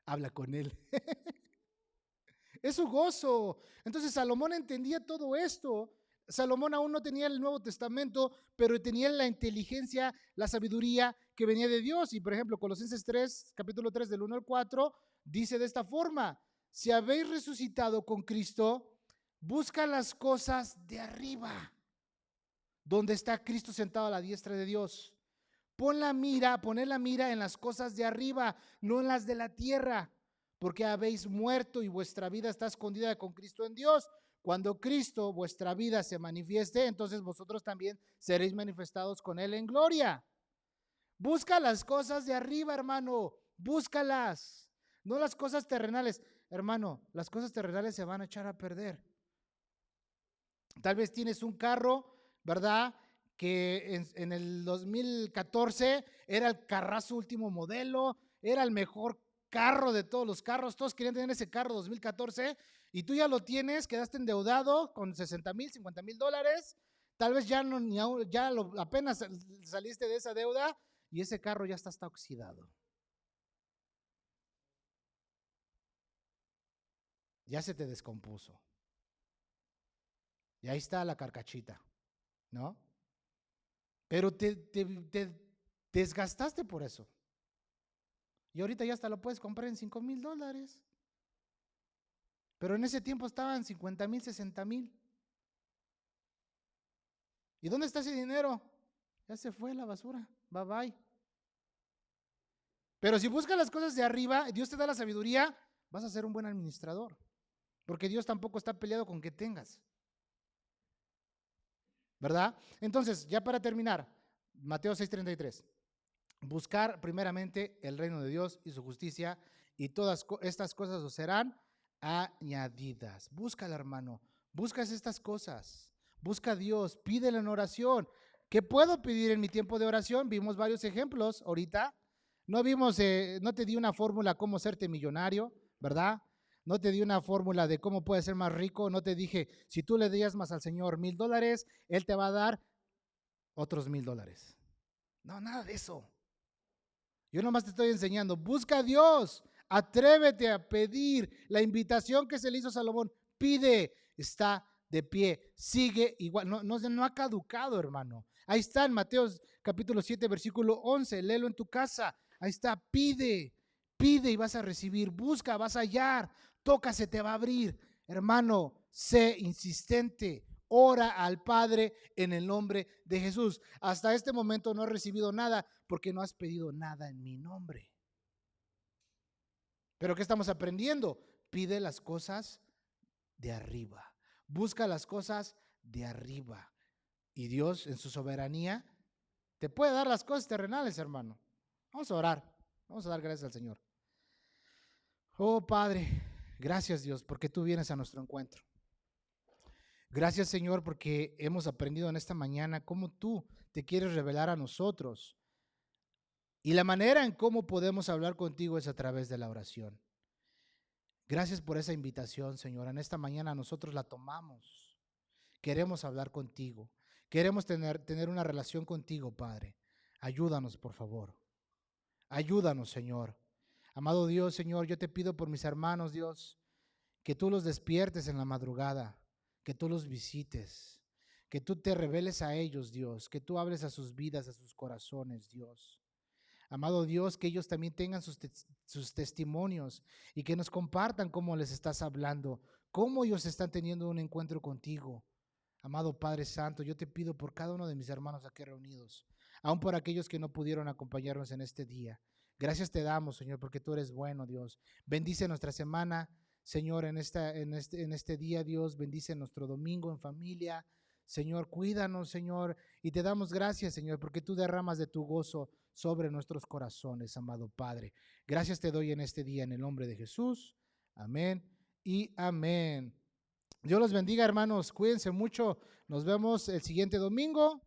Habla con Él. Es su gozo. Entonces Salomón entendía todo esto. Salomón aún no tenía el Nuevo Testamento, pero tenía la inteligencia, la sabiduría que venía de Dios. Y por ejemplo, Colosenses 3, capítulo 3, del 1 al 4, dice de esta forma: si habéis resucitado con Cristo, busca las cosas de arriba, donde está Cristo sentado a la diestra de Dios. Poned la mira en las cosas de arriba, no en las de la tierra, porque habéis muerto y vuestra vida está escondida con Cristo en Dios. Cuando Cristo, vuestra vida, se manifieste, entonces vosotros también seréis manifestados con Él en gloria. Busca las cosas de arriba, hermano, búscalas, no las cosas terrenales. Hermano, las cosas terrenales se van a echar a perder. Tal vez tienes un carro, ¿verdad?, que en el 2014 era el carrazo último modelo, era el mejor carro de todos los carros, todos querían tener ese carro 2014 y tú ya lo tienes, quedaste endeudado con 60,000, 50,000 dólares, tal vez ya, apenas saliste de esa deuda y ese carro ya está oxidado. Ya se te descompuso. Y ahí está la carcachita, ¿no? Pero te desgastaste por eso. Y ahorita ya hasta lo puedes comprar en 5,000 dólares. Pero en ese tiempo estaban 50,000, 60,000. ¿Y dónde está ese dinero? Ya se fue a la basura. Bye bye. Pero si buscas las cosas de arriba, Dios te da la sabiduría, vas a ser un buen administrador. Porque Dios tampoco está peleado con que tengas. ¿Verdad? Entonces, ya para terminar, Mateo 6:33. Buscar primeramente el reino de Dios y su justicia, y todas estas cosas os serán añadidas. Búscala, hermano. Buscas estas cosas. Busca a Dios. Pídele en oración. ¿Qué puedo pedir en mi tiempo de oración? Vimos varios ejemplos ahorita. No te di una fórmula cómo serte millonario, ¿verdad? No te di una fórmula de cómo puedes ser más rico. No te dije, si tú le diezmas al Señor $1,000, Él te va a dar otros $1,000. No, nada de eso. Yo nomás te estoy enseñando. Busca a Dios. Atrévete a pedir la invitación que se le hizo a Salomón. Pide, está de pie, sigue igual. No ha caducado, hermano. Ahí está en Mateo capítulo 7, versículo 11. Léelo en tu casa. Ahí está, pide y vas a recibir. Busca, vas a hallar. Toca, se te va a abrir. Hermano, sé insistente. ora al Padre en el nombre de Jesús. Hasta este momento no has recibido nada porque no has pedido nada en mi nombre. Pero ¿qué estamos aprendiendo? Pide las cosas de arriba. Busca las cosas de arriba. Y Dios en su soberanía te puede dar las cosas terrenales, hermano. Vamos a orar. Vamos a dar gracias al Señor. Oh Padre, gracias Dios porque tú vienes a nuestro encuentro. Gracias Señor porque hemos aprendido en esta mañana cómo tú te quieres revelar a nosotros. Y la manera en cómo podemos hablar contigo es a través de la oración. Gracias por esa invitación, Señor. En esta mañana nosotros la tomamos. Queremos hablar contigo. Queremos tener una relación contigo, Padre. Ayúdanos, por favor. Ayúdanos, Señor. Amado Dios, Señor, yo te pido por mis hermanos, Dios, que tú los despiertes en la madrugada, que tú los visites, que tú te reveles a ellos, Dios, que tú hables a sus vidas, a sus corazones, Dios. Amado Dios, que ellos también tengan sus testimonios y que nos compartan cómo les estás hablando, cómo ellos están teniendo un encuentro contigo. Amado Padre Santo, yo te pido por cada uno de mis hermanos aquí reunidos, aun por aquellos que no pudieron acompañarnos en este día. Gracias te damos, Señor, porque tú eres bueno, Dios. Bendice nuestra semana, Señor, en este día, Dios. Bendice nuestro domingo en familia. Señor, cuídanos, Señor, y te damos gracias, Señor, porque tú derramas de tu gozo sobre nuestros corazones, amado Padre. Gracias te doy en este día en el nombre de Jesús. Amén y amén. Dios los bendiga, hermanos. Cuídense mucho. Nos vemos el siguiente domingo.